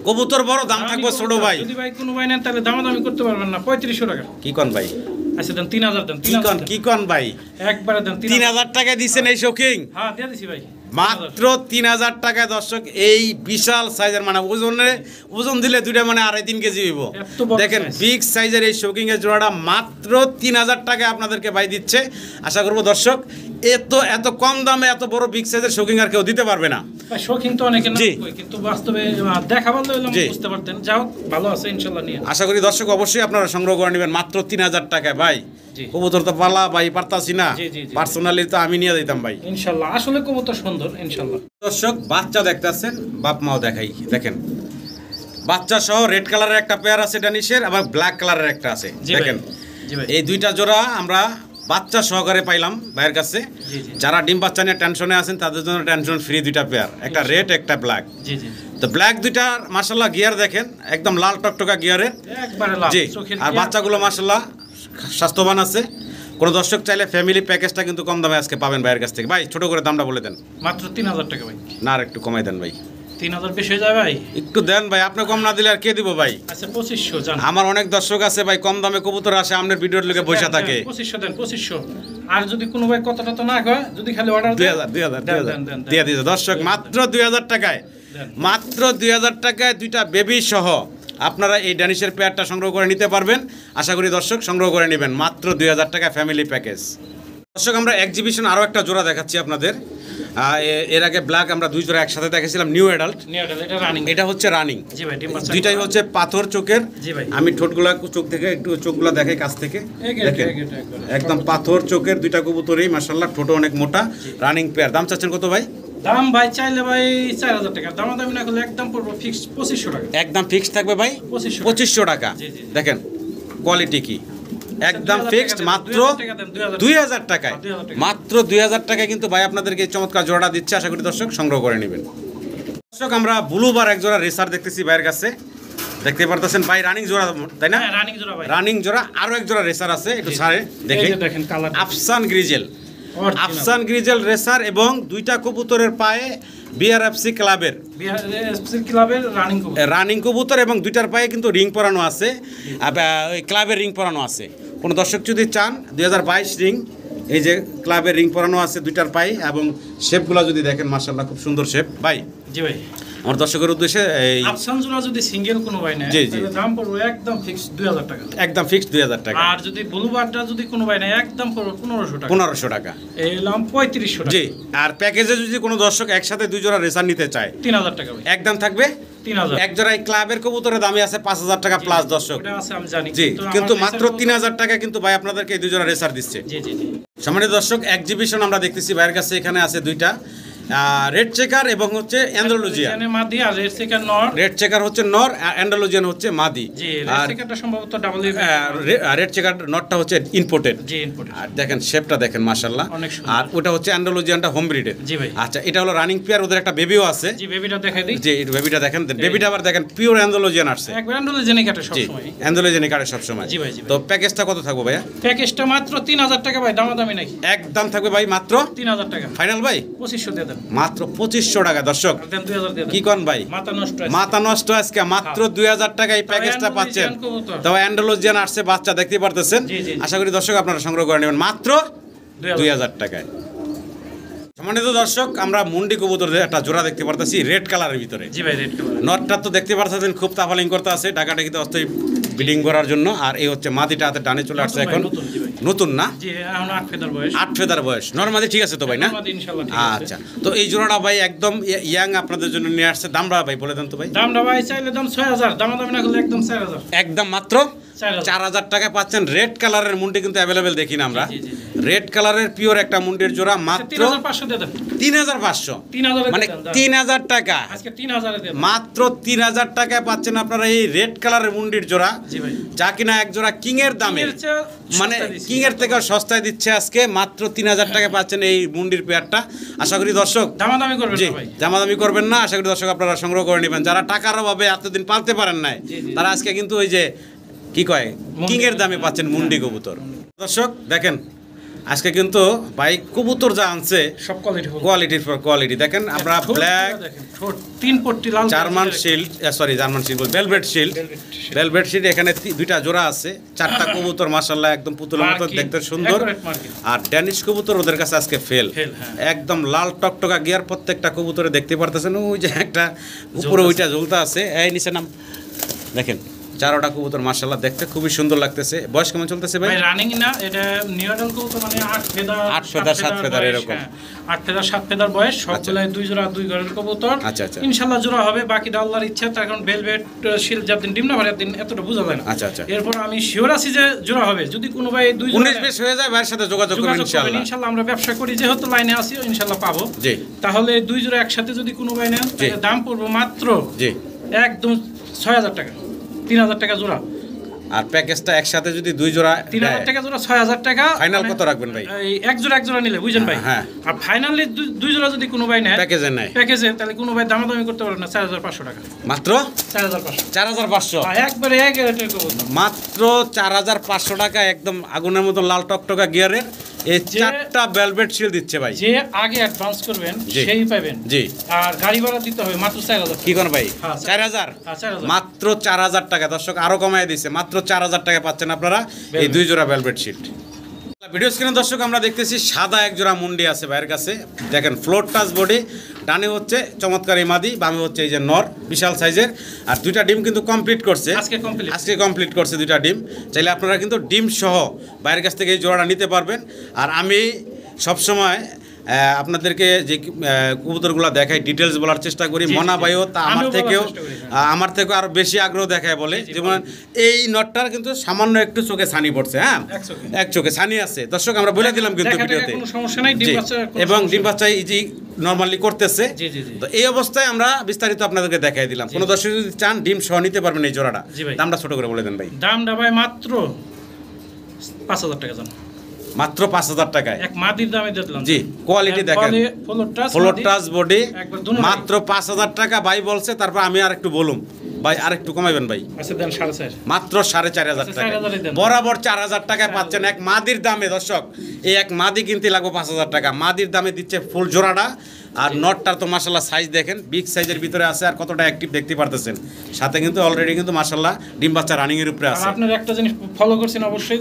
কবুতর বড় দাম থাকবে ছোট ভাই। যদি ভাই কোনো ভাই নেন তাহলে দামাদামি করতে পারবেন না। 3500 টাকা। কি কোন ভাই? আচ্ছা দেন 3000 দেন। কি কোন ভাই? একবারে দেন 3000 টাকা দিবেন এই শৌকিং? হ্যাঁ দিয়ে দিছি ভাই। মাত্র 3000 টাকায় দর্শক এই বিশাল সাইজের, মানে ওজন দিলে দুইটা মানে 2.5-3 কেজি হইব। দেখেন বিগ সাইজের এই শৌকিং এর জোড়াটা মাত্র 3000 টাকায় আপনাদেরকে ভাই দিচ্ছে। আশা করবো দর্শক এত কম দামে এত বড় বিগ সাইজের শৌকিং আর কেউ দিতে পারবে না। শৌকিং তো অনেকে না, কিন্তু বাস্তবে দেখা ভালো হইলো বুঝতে পারতেন। যাও ভালো আছে ইনশাআল্লাহ নিয়ে। আশা করি দর্শক অবশ্যই আপনারা সংগ্রহ করে নেবেন মাত্র 3000 টাকায় ভাই। কবুতর তো পালা ভাই পারতাছি না, পার্সোনালি তো আমি নিয়ে দিতাম ভাই ইনশাআল্লাহ। আসলে কবুতর সুন্দর ইনশাআল্লাহ। দর্শক বাচ্চা দেখতেছেন, বাপ মাও দেখাই। দেখেন বাচ্চা সহ রেড কালারের একটা পেয়ার আছে ড্যানিশের, আবার ব্ল্যাক কালারের একটা আছে। দেখেন এই দুইটা জোড়া আমরা বাচ্চা সহকারে পাইলাম ভাইয়ের কাছে। যারা ডিম বাচ্চা নিয়ে টেনশনে আছেন তাদের জন্য টেনশন ফ্রি দুইটা পেয়ার, একটা রেড একটা ব্ল্যাক। তো ব্ল্যাক দুইটা মাশাআল্লাহ গিয়ার দেখেন একদম লাল টকটকা গিয়ারের, জি। আর বাচ্চাগুলো মাশাআল্লাহ স্বাস্থ্যবান আছে। কোনো দর্শক চাইলে ফ্যামিলি প্যাকেজটা কিন্তু কম দামে আজকে পাবেন ভাইয়ের কাছ থেকে। ভাই ছোট করে দামটা বলে দেন। মাত্র 3000 টাকা ভাই। না আর একটু কমাই দেন ভাই। 3000 বেশি হয়ে যায় ভাই? একটু দেন ভাই, আপনি কম না দিলে আর কে দিব ভাই? আচ্ছা 2500 জান। আমার অনেক দর্শক আছে ভাই কম দামে কবুতর আসে, আপনার ভিডিওর লগে বসে থাকে। 2500 দেন 2500। আর যদি কোনো ভাই কতটা তো না কয়, যদি খালি অর্ডার 2000 দিয়ে দিয়েছে দর্শক মাত্র 2000 টাকায়। মাত্র 2000 টাকায় দুইটা বেবি সহ আপনারা এই ড্যানিশের পেয়ারটা সংগ্রহ করে নিতে পারবেন। আশা করি দর্শক সংগ্রহ করে নেবেন মাত্র 2000 টাকা ফ্যামিলি প্যাকেজ। দর্শক আমরা এক্সিবিশন আরও একটা জোড়া দেখাচ্ছি আপনাদের। এর আগে ব্ল্যাক আমরা দুই জোড়া একসাথে দেখেছিলাম, নিউ অ্যাডাল্ট। এটা হচ্ছে রানিং, দুইটাই হচ্ছে পাথর চোখের। আমি ঠোঁটগুলা চোখ থেকে একটু চোখগুলা দেখাই কাছ থেকে, একদম পাথর চোখের দুইটা কবুতরই মাশাআল্লাহ, ঠোঁট অনেক মোটা, রানিং পেয়ার। দাম চাচ্ছেন কত ভাই? দাম ভাই চাইলে ভাই 4000 টাকা, দামাদামি না করলে একদম পড়বো ফিক্সড 2500 টাকা। একদম ফিক্সড থাকবে ভাই 2500 টাকা। দেখেন কোয়ালিটি কি, একদম ফিক্সড মাত্র 2000 টাকায়। মাত্র 2000 টাকায় কিন্তু ভাই আপনাদেরকে এই চমৎকার জোড়াটা দিচ্ছে। আশা করি দর্শক সংগ্রহ করে নেবেন। দর্শক আমরা ব্লুবার এক জোড়া রেসার দেখতেছি ভাইয়ের কাছে, দেখতে পারতেছেন ভাই রানিং জোড়া, তাই না? রানিং জোড়া। আরো এক জোড়া রেসার আছে, একটু সারে দেখেন। আফসান গ্রিজেল, আফসান গ্রিজেল রেসার, এবং দুইটা কবুতরের পায়ে বিআরএফসি ক্লাবের রানিং কবুতর, এবং দুইটার পায়ে কিন্তু রিং পরানো আছে, ওই ক্লাবের রিং পরানো আছে। কোনো দর্শক যদি চান 2022 রিং, এই যে ক্লাবের রিং পরানো আছে দুইটার পায়ে, এবং শেপগুলো যদি দেখেন মাশাআল্লাহ খুব সুন্দর শেপ ভাই। জি ভাই, আমার দর্শকের উদ্দেশ্যে এই আফসান জোড়া যদি সিঙ্গেল কোনো ভাই নেয় তাহলে দাম পড়বে একদম ফিক্সড 2000 টাকা। একদম ফিক্সড 2000 টাকা। আর যদি ব্লুবারটা যদি কোনো ভাই নেয় একদম পড়বে 1500 টাকা। 1500 টাকা। এলাম 3500 টাকা। জি। আর প্যাকেজে যদি কোনো দর্শক একসাথে দুই জোড়া রেসার নিতে চায় 3000 টাকা ভাই। একদম থাকবে 3000। এক জোড়া এই ক্লাবের কবুতরের দামই আছে 5000 টাকা প্লাস দর্শক। এটা আছে আমি জানি। জি, কিন্তু মাত্র 3000 টাকা কিন্তু ভাই আপনাদেরকে এই দুই জোড়া রেসার দিচ্ছে। জি জি জি। সম্মানিত দর্শক এক্সিবিশন আমরা দেখতেছি ভাইয়ের কাছে, এখানে আছে দুইটা রেড চেকার এবং হচ্ছে অ্যান্ডালুজিয়ান। এখানে মাদি আর রেড চেকার নর। রেড চেকার হচ্ছে নর, অ্যান্ডালুজিয়ান হচ্ছে মাদি। জি, রেড চেকারটা সম্ভবত ডাবল এ। রেড চেকার নরটা হচ্ছে ইম্পোর্টেড। জি, ইম্পোর্টেড। আর দেখেন শেপটা দেখেন মাশাআল্লাহ। আর ওটা হচ্ছে অ্যান্ডালুজিয়ানটা হোম ব্রিডের। জি ভাই। আচ্ছা, এটা হলো রানিং পেয়ার, ওদের একটা বেবিও আছে। জি, বেবিটা দেখাই দিই। জি, এই বেবিটা দেখেন, বেবিটা আবার দেখেন পিওর অ্যান্ডালুজিয়ান আসছে। একবার অ্যান্ডালুজিয়ানই কাটে সব সময়। অ্যান্ডালুজিয়ানই কাটে সব সময়। জি ভাই, জি। তো প্যাকেজটা কত থাকবে ভাইয়া? প্যাকেজটা মাত্র 3000 টাকা ভাই, দামাদামি নাকি? একদম থাকবে ভাই মাত্র 3000 টাকা। ফাইনাল ভাই 2500 দিয়ে দেন। মাত্র 2500 টাকা দর্শক। দেন 2000 দিয়ে দেন। কি কোন ভাই? মাথা নষ্ট আছে। মাথা নষ্ট আজকে মাত্র 2000 টাকা এই প্যাকেজটা পাচ্ছেন। তবে অ্যান্ডালুজিয়ান আসছে বাচ্চা, দেখতে পারতেছেন। আশা করি দর্শক আপনারা সংগ্রহ করে নেবেন মাত্র 2000 টাকায়। সম্মানিত দর্শক আমরা মুন্ডি কবুতরের একটা জোড়া দেখতে পারতেছি রেড কালারের ভিতরে। জি ভাই, রেড কালার। নটটা তো দেখতে পারতেছেন খুব তাফালিং করতে আছে, টাকাটাকিতে অস্থায়ী বিডিং করার জন্য। আর এই হচ্ছে মাদিটা হাতে ডানে চলে আসছে এখন। নতুন না? জি এখন 8 ফেদার বয়স। 8 ফেদার বয়স। নরমালি ঠিক আছে তো ভাই না? নরমালি ইনশাআল্লাহ ঠিক আছে। আচ্ছা, তো এই জোড়াটা ভাই একদম ইয়াং আপনাদের জন্য নিয়ে আসছে। দামটা ভাই বলে দেন তো ভাই। দামটা ভাই চাইলে দাম 6000, দামাদামি না করলে একদম 4000। একদম মাত্র 4000 টাকায় পাচ্ছেন। রেড কালারের মুন্ডি কিন্তু অ্যাভেলেবেল দেখি না আমরা। রেড কালারের পিওর একটা মুন্ডির জোড়া মাত্র 3500 দিয়ে দেন। 3500 3000 মানে 3000 টাকা। আজকে 3000 এ দেন। মাত্র 3000 টাকায় পাচ্ছেন আপনারা এই রেড কালারের মুন্ডির জোড়া। জি ভাই। যা কিনা এক জোড়া কিং এর দামে, মানে কিং এর থেকে সস্তায় দিচ্ছে আজকে। মাত্র 3000 টাকায় পাচ্ছেন এই মুন্ডির পেয়ারটা। আশা করি দর্শক দামাদামি করবেন জি না ভাই। দামাদামি করবেন না। আশা করি দর্শক আপনারা সংগ্রহ করে নেবেন। যারা টাকার অভাবে এতদিন পালতে পারেন নাই, তারা আজকে কিন্তু ওই যে কি কয় কিং এর দামে পাচ্ছেন মুন্ডি কবুতর। দর্শক দেখেন আজকে কিন্তু ভাই কবুতর যা আনছে সব কোয়ালিটির পর কোয়ালিটি। দেখেন আমরা ব্ল্যাক তিন পট্টি লাল German shield, sorry German shield বল, ভেলভেট শিল্ড। ভেলভেট শিল্ড এখানে দুইটা জোড়া আছে। 4টা কবুতর মাশাআল্লাহ একদম পুতুলের মতো দেখতে সুন্দর। আর ড্যানিশ কবুতর ওদের কাছে আজকে ফেল, একদম লাল টকটকা গিয়ার। প্রত্যেকটা কবুতরে দেখতে পারতেছেন ওই যে একটা উপরে ওইটা ঝুলতা আছে, এই নিচে নাম দেখেন। 4টা কবুতর মাশাআল্লাহ দেখতে খুবই সুন্দর লাগতেছে। বয়স কেমন চলতেছে ভাই? রানিং না, এটা নিউডাল কবুতর, মানে 8 ফেদার 7 ফেদার এরকম। 8 ফেদার 7 ফেদার বয়স। সবগুলাই 2 জোড়া 2 ঘরের কবুতর। আচ্ছা আচ্ছা, ইনশাআল্লাহ জোড়া হবে। বাকিটা আল্লাহর ইচ্ছা। তার কারণ ভেলভেট শিল যতদিন ডিম না ভরে দিন এতটা বোঝা যায় না। আচ্ছা আচ্ছা, এরপর আমি শিওর আছি যে জোড়া হবে। যদি কোনো ভাই 2 জোড়া 19-20 হয়ে যায় ভাইয়ের সাথে যোগাযোগ করবেন ইনশাআল্লাহ। ইনশাআল্লাহ আমরা ব্যবসা করি যেহেতু লাইনে আছি, ইনশাআল্লাহ পাবো। জি, তাহলে 2 জোড়া একসাথে যদি কোনো ভাই নেন তাহলে দাম পড়বে মাত্র জি একদম 6000 টাকা। 3000 টাকা জোড়া। আর প্যাকেজটা একসাথে যদি 2 জোড়া 3000 টাকা জোড়া, 6000 টাকা। ফাইনাল কত রাখবেন ভাই? এই এক জোড়া নিলে বুঝেন ভাই। হ্যাঁ, আর ফাইনালি 2 জোড়া যদি কোনো ভাই নেয় প্যাকেজে নেয়, তাহলে কোনো ভাই দামাদামি করতে পারবে না। 4500 টাকা মাত্র। 4500 4500 একবারে এক রেটের কবুতর। মাত্র 4500 টাকা একদম আগুনের মতো লাল টকটকা গিয়ারের এই 4টা ভেলভেট শিল দিচ্ছে ভাই। যে আগে অ্যাডভান্স করবেন সেই পাবেন। জি, আর গাড়ি ভাড়া দিতে হবে মাত্র 4000। কি কোন ভাই? 4000 মাত্র 4000 টাকা। দর্শক আরো কমায় দিয়েছে, মাত্র 4000 টাকা পাচ্ছেন আপনারা এই 2 জোড়া ভেলভেট শিট। ভিডিও স্ক্রিনে দর্শক আমরা দেখতেছি সাদা এক জোড়া মুন্ডি আছে ভাইয়ের কাছে। দেখেন ফ্লোর টাচ বডি, ডানে হচ্ছে চমৎকার এই মাদি, বামে হচ্ছে এই যে নর বিশাল সাইজের। আর 2টা ডিম কিন্তু কমপ্লিট করছে আজকে কমপ্লিট করছে 2টা ডিম। চাইলে আপনারা কিন্তু ডিম সহ ভাইয়ের কাছ থেকে এই জোড়াটা নিতে পারবেন। আর আমি সবসময় আপনাদেরকে যে কবুতরগুলো দেখাই ডিটেলস বলার চেষ্টা করি। মনা ভাইও তা আমার থেকেও আরো বেশি আগ্রহ দেখায় বলে। যেমন এই নটটার কিন্তু সামান্য একটু চোখে ছানি পড়ছে। হ্যাঁ, এক চোখে ছানি আছে দর্শক, আমরা বলে দিলাম কিন্তু ভিডিওতে। এবং ডিম বাচ্চা ইজি নরমালি করতেছে। তো এই অবস্থায় আমরা বিস্তারিত আপনাদেরকে দেখাই দিলাম। কোনো দর্শক যদি চান ডিম সহ নিতে পারবেন এই জোড়াটা। দামটা ছোট করে বলে দেন ভাই। দামটা ভাই মাত্র 5000 টাকা জান। মাত্র 5000 টাকায় এক মাদির দামে দিলাম। জি, কোয়ালিটি দেখেন, ফ্লোর টাচ বডি, মাত্র 5000 টাকা ভাই বলছে। তারপর আমি আর একটু বলুম ভাই, আর একটু কমাইবেন ভাই। আচ্ছা দেন 4500, মাত্র 4500 টাকা। বরাবর 4000 টাকায় পাচ্ছেন এক মাদির দামে। দর্শক এই এক মাদি কিনতে লাগবে 5000 টাকা। মাদির দামে দিচ্ছে ফুল জোড়াটা। আর নটটার তো মাশাআল্লাহ সাইজ দেখেন, বিগ সাইজের ভিতরে আছে। আর কতটা অ্যাক্টিভ দেখতে পারতেছেন। সাথে কিন্তু অলরেডি কিন্তু মাশাআল্লাহ ডিম বাচ্চা রানিং এর উপরে আছে। আপনারা একটা জিনিস ফলো করছেন অবশ্যই,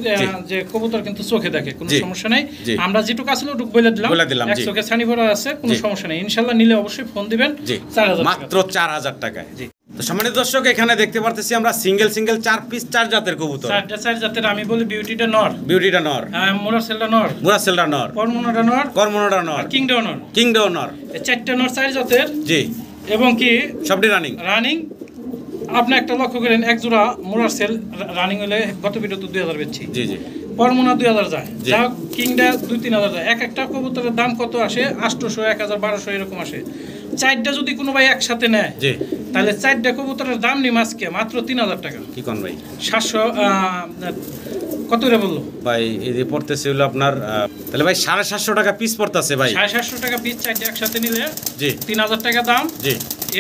যে কবুতর কিন্তু চোখে দেখে, কোনো সমস্যা নাই। আমরা যেটুকু আসলে ওটুকু বলে দিলাম। এক চোখে ছানি ভরা আছে, কোনো সমস্যা নাই। ইনশাআল্লাহ নিলে অবশ্যই ফোন দিবেন। 4000 মাত্র 4000 টাকায়। তো সম্মানিত দর্শক এখানে দেখতে পারতেছি আমরা সিঙ্গেল 4 পিস 4 জাতের কবুতর। 4 জাতের আমি বলি বিউটিটা নর, মোরাসেলটা নর, কর্মনোটা নর, কিংডো নর। এই 4টা নর 4 জাতের। জি, এবং কি সবটি রানিং। আপনি একটা লক্ষ্য করেন, এক জোড়া মোরাসেল রানিং হলে গত ভিডিওতে 2000 বেচছি। জি জি, কর্মনা 2000 যায়, যা কিংডা 2-3000 যায়। একটা কবুতরের দাম কত আসে? 800, 1000, 1200 এরকম আসে। 4টা যদি কোনো ভাই একসাথে নেয়, তাহলে 4টা কবুতরের দাম নিম আজকে মাত্র 3000 টাকা। কি কোন ভাই? 700 কত করে বললো ভাই? এই যে পড়তেছে হলো আপনার, তাহলে ভাই 750 টাকা পিস পড়তেছে ভাই। 750 টাকা পিস 4টা একসাথে নিলে 3000 টাকা দাম।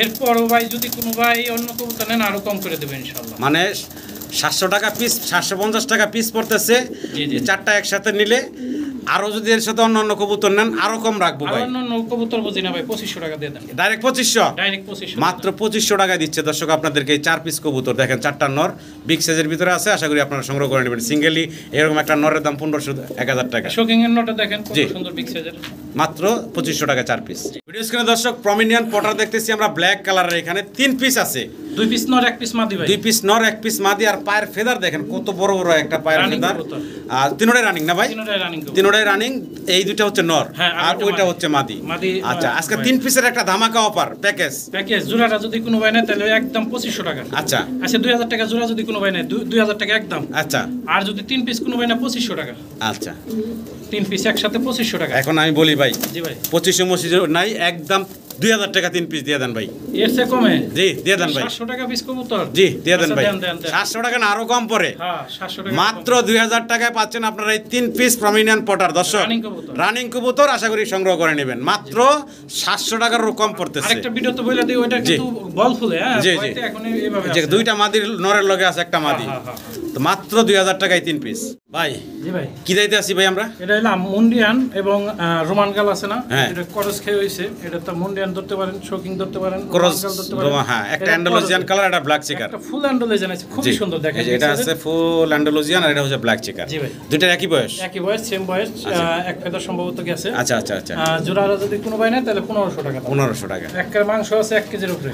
এরপরও ভাই যদি কোনো ভাই অন্য কবুতর নেন আরো কম করে দেবে ইনশাআল্লাহ। মানে 700 টাকা পিস, 750 টাকা পিস পড়তেছে 4টা একসাথে নিলে। আরো যদি এর সাথে অন্য কবুতর নেন আরো কম রাখবো ভাই। অন্য কবুতর বুঝি না ভাই, 2500 টাকা দিয়ে দেন। ডাইরেক্ট 2500? মাত্র 2500 টাকায় দিচ্ছে দর্শক আপনাদেরকে এই 4 পিস কবুতর। দেখেন 4টা নর বিগ সাইজের ভিতরে আছে। আশা করি আপনারা সংগ্রহ করে নেবেন। সিঙ্গেলি এরকম একটা নরের দাম 1500, 1000 টাকা। শোকিং এর নটা দেখেন কত সুন্দর বিগ সাইজের। মাত্র 2500 টাকা 4 পিস। ভিডিও স্ক্রিনে দর্শক প্রমিনিয়ান পটার দেখতেছি আমরা ব্ল্যাক কালারের, এখানে 3 পিস আছে, 2 পিস নর 1 পিস মাদি ভাই, 2 পিস নর 1 পিস মাদি। আর পায়ের ফেদার দেখেন কত বড় বড় একটা পায়ের ফেদার। আর তিনটাই রানিং না ভাই? তিনটাই রানিং। এই দুইটা হচ্ছে নর আর ওইটা হচ্ছে মাদি। আচ্ছা, আজকে 3 পিসের একটা ধামাকা অফার প্যাকেজ। জোড়াটা যদি কোনো ভাই নেয় তাহলে একদম 2500 টাকা। আচ্ছা 2000 টাকা জোড়া, যদি কোনো ভাই নেয় 2000 টাকা একদম। আচ্ছা, আর যদি 3 পিস কোনো ভাই নেয় 2500 টাকা। আচ্ছা 3 পিস একসাথে 2500 টাকা। এখন আমি বলি ভাই, জি ভাই 2500 নাই, একদম 2000 টাকা 3 পিস দিয়ে দেন ভাই। এর চেয়ে কমে? জি দিয়ে দেন ভাই। 700 টাকা পিস কবুতর? জি দিয়ে দেন ভাই। 700 টাকা না আরো কম পড়ে? হ্যাঁ 700 টাকা মাত্র 2000 টাকায় পাচ্ছেন আপনারা এই 3 পিস প্রমিনিয়ান পটার। দর্শক রানিং কবুতর আশা করি সংগ্রহ করে নেবেন, মাত্র 700 টাকার কম পড়তেছে। আরেকটা ভিডিও তো বইলা দিই, ওইটা কিন্তু বল ফুলে। হ্যাঁ জি জি, এখন এইভাবে যে দুইটা মাদির নরের লগে আছে একটা মাদি। তো মাত্র 2000 টাকায় 3 পিস ভাই। জি ভাই কি দিতে আসি ভাই আমরা? এটা হলো মুন্ডিয়ান এবং রোমান গাল আছে না, হ্যাঁ। এটা করস খেয়ে হইছে। এটা তো মুন্ডিয়ান ধরতে পারেন, শোকিং ধরতে পারেন, ক্রস রোমান গাল ধরতে পারেন। হ্যাঁ, একটা অ্যান্ডালুজিয়ান কালার, এটা ব্ল্যাক চেকার। একটা ফুল অ্যান্ডালুজিয়ান আছে, খুব সুন্দর দেখেন। এটা আছে ফুল অ্যান্ডালুজিয়ান আর এটা হচ্ছে ব্ল্যাক চেকার। জি ভাই দুইটা একই বয়স? একই বয়স, সেম বয়স। এক ফেদার সম্ভবত গেছে। আচ্ছা আচ্ছা আচ্ছা। জোড়াটা যদি কোনো ভাই নেয় তাহলে 1500 টাকা। 1500 টাকা। এক কেজি মাংস আছে 1 কেজির উপরে।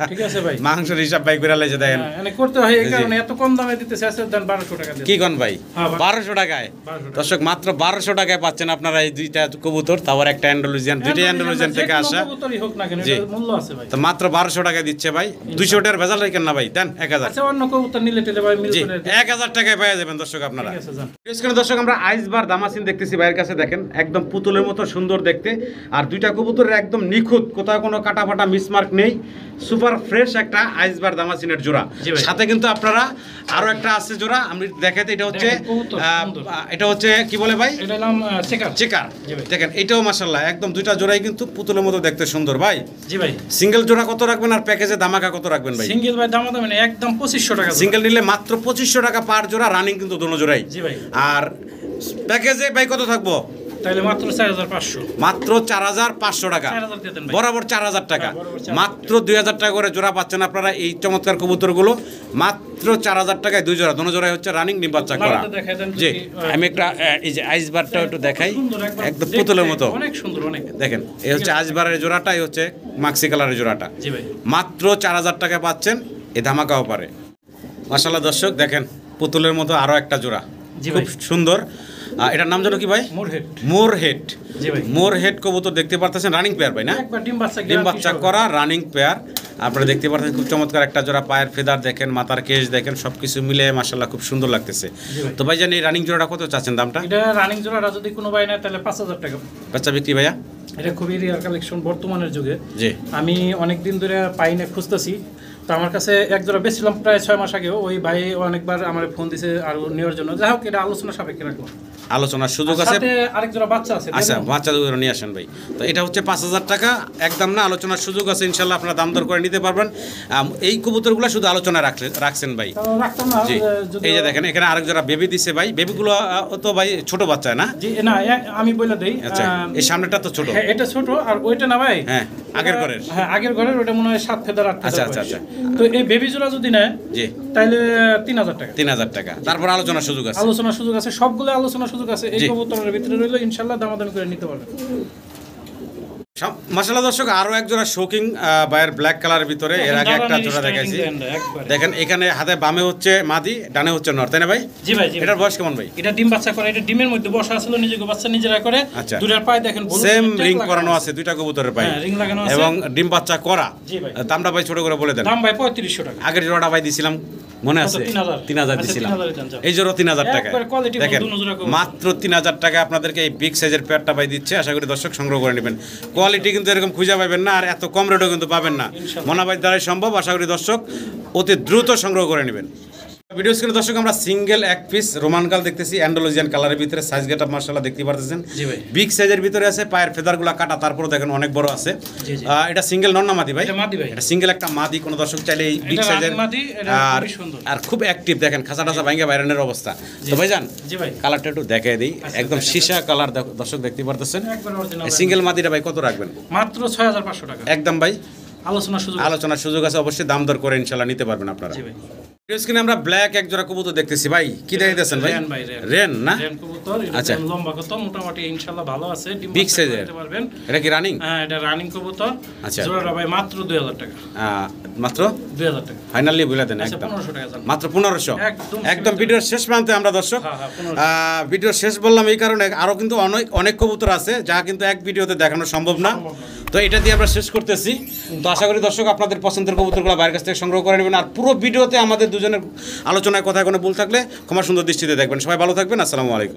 ঠিক আছে ভাই, মাংসের হিসাব ভাই করে লাইছে দেখেন। মানে করতে হয়, এই কারণে এত কম দামে দিতেছে। আছে দেন 1200 টাকা দিন। কি কোন ভাই? হ্যাঁ, 1200 টাকায়? দর্শক মাত্র 1200 টাকায় পাচ্ছেন আপনারা এই দুইটা কবুতর, তারপর একটা অ্যান্ডালুজিয়ান। দুইটা অ্যান্ডালুজিয়ান থেকে আসা কবুতরই হোক না কেন, জি। এটার মূল্য আছে ভাই। তো মাত্র 1200 টাকায় দিচ্ছে ভাই। 200 টাকার ভেজাল রাখেন না ভাই, দেন 1000। আচ্ছা অন্য কবুতর নিলে টেলে ভাই মিল জি করে 1000 টাকায় পেয়ে যাবেন দর্শক আপনারা। ঠিক আছে যান। স্ক্রিনে দর্শক আমরা আইসবার দামাসিন দেখতেছি ভাইয়ের কাছে, দেখেন একদম পুতুলের মতো সুন্দর দেখতে। আর দুইটা কবুতরের একদম নিখুঁত, কোথাও কোনো কাটা ফাটা মিসমার্ক নেই। সুপার ফ্রেশ একটা আইসবার দামাসিনের জোড়া। সাথে কিন্তু আপনারা আরো একটা আছে জোড়া, আমি দেখাতে। এটা হচ্ছে এটা হচ্ছে কি বলে ভাই? এটা নাম চেকার। চেকার দেখেন, এটাও মাশাআল্লাহ একদম দুইটা জোড়াই কিন্তু পুতুলের মতো দেখতে সুন্দর ভাই। জি ভাই সিঙ্গেল জোড়া কত রাখবেন আর প্যাকেজে ধামাকা কত রাখবেন ভাই? সিঙ্গেল ভাই দাম দাম একদম 2500 টাকা। সিঙ্গেল নিলে মাত্র 2500 টাকা পার জোড়া, রানিং কিন্তু দুটো জোড়াই। জি ভাই। আর প্যাকেজে ভাই কত থাকবো? তাহলে মাত্র 4500। মাত্র 4500 টাকা, বরাবর 4000 টাকা। মাত্র 2000 টাকা করে জোড়া পাচ্ছেন আপনারা এই চমৎকার কবুতরগুলো। মাত্র 4000 টাকায় দুই জোড়া, দুটো জোড়াই হচ্ছে রানিং ডিম বাচ্চা করা। জি আমি একটা এই যে আইসবারটা একটু দেখাই, একদম পুতুলের মতো অনেক সুন্দর। অনেক দেখেন, এই হচ্ছে আইসবারের জোড়াটা, এই হচ্ছে মাক্সি কালারের জোড়াটা। জি ভাই মাত্র 4000 টাকায় পাচ্ছেন এই ধামাকা অফারে। মাশাআল্লাহ দর্শক দেখেন, পুতুলের মতো আরো একটা জোড়া খুব সুন্দর। এটার নাম জানো কি ভাই? মোর হেড। জি ভাই মোর হেড কবুতর দেখতে পারতেছেন, রানিং পেয়ার ভাই না? একবার ডিম বাচ্চা করা রানিং পেয়ার আপনারা দেখতে পাচ্ছেন। খুব চমৎকার একটা জোড়া, পায়ের ফেদার দেখেন, মাথার কেশ দেখেন, সবকিছু মিলে মাশাআল্লাহ খুব সুন্দর লাগতেছে। তো ভাই জানি এই রানিং জোড়াটা কত চাচ্ছেন দামটা? এটা রানিং জোড়াটা যদি কোনো ভাই নেয় তাহলে 5000 টাকা। বাচ্চা বিক্রি ভাইয়া? এটা খুবই রিয়ার কালেকশন বর্তমানের যুগে। জি আমি অনেক দিন ধরে পাই না, খুঁজতেছি। তো আমার কাছে এক জোড়া বেচছিলাম প্রায় 6 মাস আগেও। ওই ভাই অনেকবার আমার ফোন দিছে আর নেওয়ার জন্য। যাই হোক, এটা আলোচনা সাপেক্ষে রাখলাম, আলোচনার সুযোগ আছে। সাথে আরেক জোড়া বাচ্চা আছে। আচ্ছা বাচ্চা দুটো নিয়ে আসেন ভাই। তো এটা হচ্ছে 5000 টাকা একদম না, আলোচনার সুযোগ আছে ইনশাল্লাহ, আপনারা দাম দর করে নিতে পারবেন। এই কবুতরগুলো শুধু আলোচনা রাখছেন ভাই। রাখতাম না। জি এই যে দেখেন, এখানে আরেক জোড়া বেবি দিছে ভাই। বেবিগুলো তো ভাই ছোট বাচ্চা না? জি না, আমি বলে দেই। আচ্ছা এই সামনেটা তো ছোট। হ্যাঁ এটা ছোট, আর ওইটা না ভাই। হ্যাঁ আগের ঘরের। হ্যাঁ আগের ঘরের, ওটা মনে হয় 7 ফেদার 8 ফেদার। আচ্ছা আচ্ছা আচ্ছা। তো এই বেবি জোড়া যদি নেয় জি তাহলে 3000 টাকা। 3000 টাকা, তারপর আলোচনার সুযোগ আছে। আলোচনার সুযোগ আছে, সবগুলো আলোচনার সুযোগ আছে। এই কবুতরের ভিতরে রইলো, ইনশাআল্লাহ দামাদামি করে নিতে পারবেন। মাশাআল্লাহ দর্শক, আরো এক জোড়া শোকিং বায়ের ব্ল্যাক কালারের ভিতরে এর আগে একটা জোড়া দেখাইছি। দেখেন এখানে হাতে বামে হচ্ছে মাদি, ডানে হচ্ছে নর, তাই না ভাই? জি ভাই জি। এটার বয়স কেমন ভাই? এটা ডিম বাচ্চা করে, এটা ডিমের মধ্যে বসা ছিল, নিজেকে বাচ্চা নিজেরা করে। আচ্ছা দুটার পায়ে দেখেন সেম রিং করানো আছে দুইটা কবুতরের পায়ে। হ্যাঁ রিং লাগানো আছে এবং ডিম বাচ্চা করা। জি ভাই। দামটা ভাই ছোট করে বলে দেন। দাম ভাই 3500 টাকা। আগের জোড়াটা ভাই দিছিলাম মনে আছে? 3000 দিছিলাম। এই জোড়া 3000 টাকা। দেখেন মাত্র 3000 টাকা আপনাদেরকে এই বিগ সাইজের পেয়ারটা ভাই দিচ্ছে। আশা করি দর্শক সংগ্রহ করে নেবেন। কোয়ালিটি কিন্তু এরকম খুঁজে পাবেন না, আর এত কম রেটও কিন্তু পাবেন না। মনা ভাই দ্বারাই সম্ভব। আশা করি দর্শক অতি দ্রুত সংগ্রহ করে নেবেন। ভিডিও স্ক্রিনে দর্শক আমরা সিঙ্গেল এক পিস রোমান গাল দেখতেছি, অ্যান্ডালুজিয়ান কালারের ভিতরে। সাইজ গেটআপ মাশাআল্লাহ দেখতে পারতেছেন, বিগ সাইজের ভিতরে আছে। পায়ের ফেদারগুলো কাটা, তারপরে দেখেন অনেক বড় আছে। এটা সিঙ্গেল নন না মাদি ভাই? এটা সিঙ্গেল একটা মাদি। কোন দর্শক চাইলে এই বিগ সাইজের আর খুব অ্যাক্টিভ দেখেন, খাঁচা টাচা ভাঙে বাইরের অবস্থা। তো ভাইজান কালারটা একটু দেখাই দিই, একদম সীসা কালার দর্শক দেখতে পারতেছেন। সিঙ্গেল মাদিটা ভাই কত রাখবেন? মাত্র 6500 টাকা একদম ভাই। আলোচনার সুযোগ আছে, অবশ্যই দাম দর করে ইনশাআল্লাহ নিতে পারবেন আপনারা। স্ক্রিনে আমরা ব্ল্যাক এক জোড়া কবুতর দেখতেছি ভাই, কি দেখাইতেছেন ভাই? রেন ভাই, রেন না? রেন কবুতর, আচ্ছা। এটা লম্বা কত মোটামুটি ইনশাআল্লাহ ভালো আছে, ডিম বিগ বাচ্চা সাইজের করতে পারবেন। এটা কি রানিং? হ্যাঁ, এটা রানিং কবুতর। আচ্ছা। জোড়াটা ভাই মাত্র 2000 টাকা। মাত্র 2000 টাকা। ফাইনালি বলে দেন আচ্ছা, একদম 1500 টাকা জান। মাত্র 1500। একদম একদম ভিডিওর শেষ প্রান্তে আমরা দর্শক, হ্যাঁ, হ্যাঁ, 1500 ভিডিওর শেষ বললাম এই কারণে, আরো কিন্তু অনেক অনেক কবুতর আছে যা কিন্তু এক ভিডিওতে দেখানো সম্ভব না। তো এটা দিয়ে আমরা শেষ করতেছি। তো আশা করি দর্শক আপনাদের পছন্দের কবুতরগুলো বাইরের কাছ থেকে সংগ্রহ করে নেবেন। আর পুরো ভিডিওতে আমাদের দুজনের আলোচনায় কথা কোনো ভুল থাকলে ক্ষমা সুন্দর দৃষ্টিতে দেখবেন। সবাই ভালো থাকবেন। আসসালামু আলাইকুম।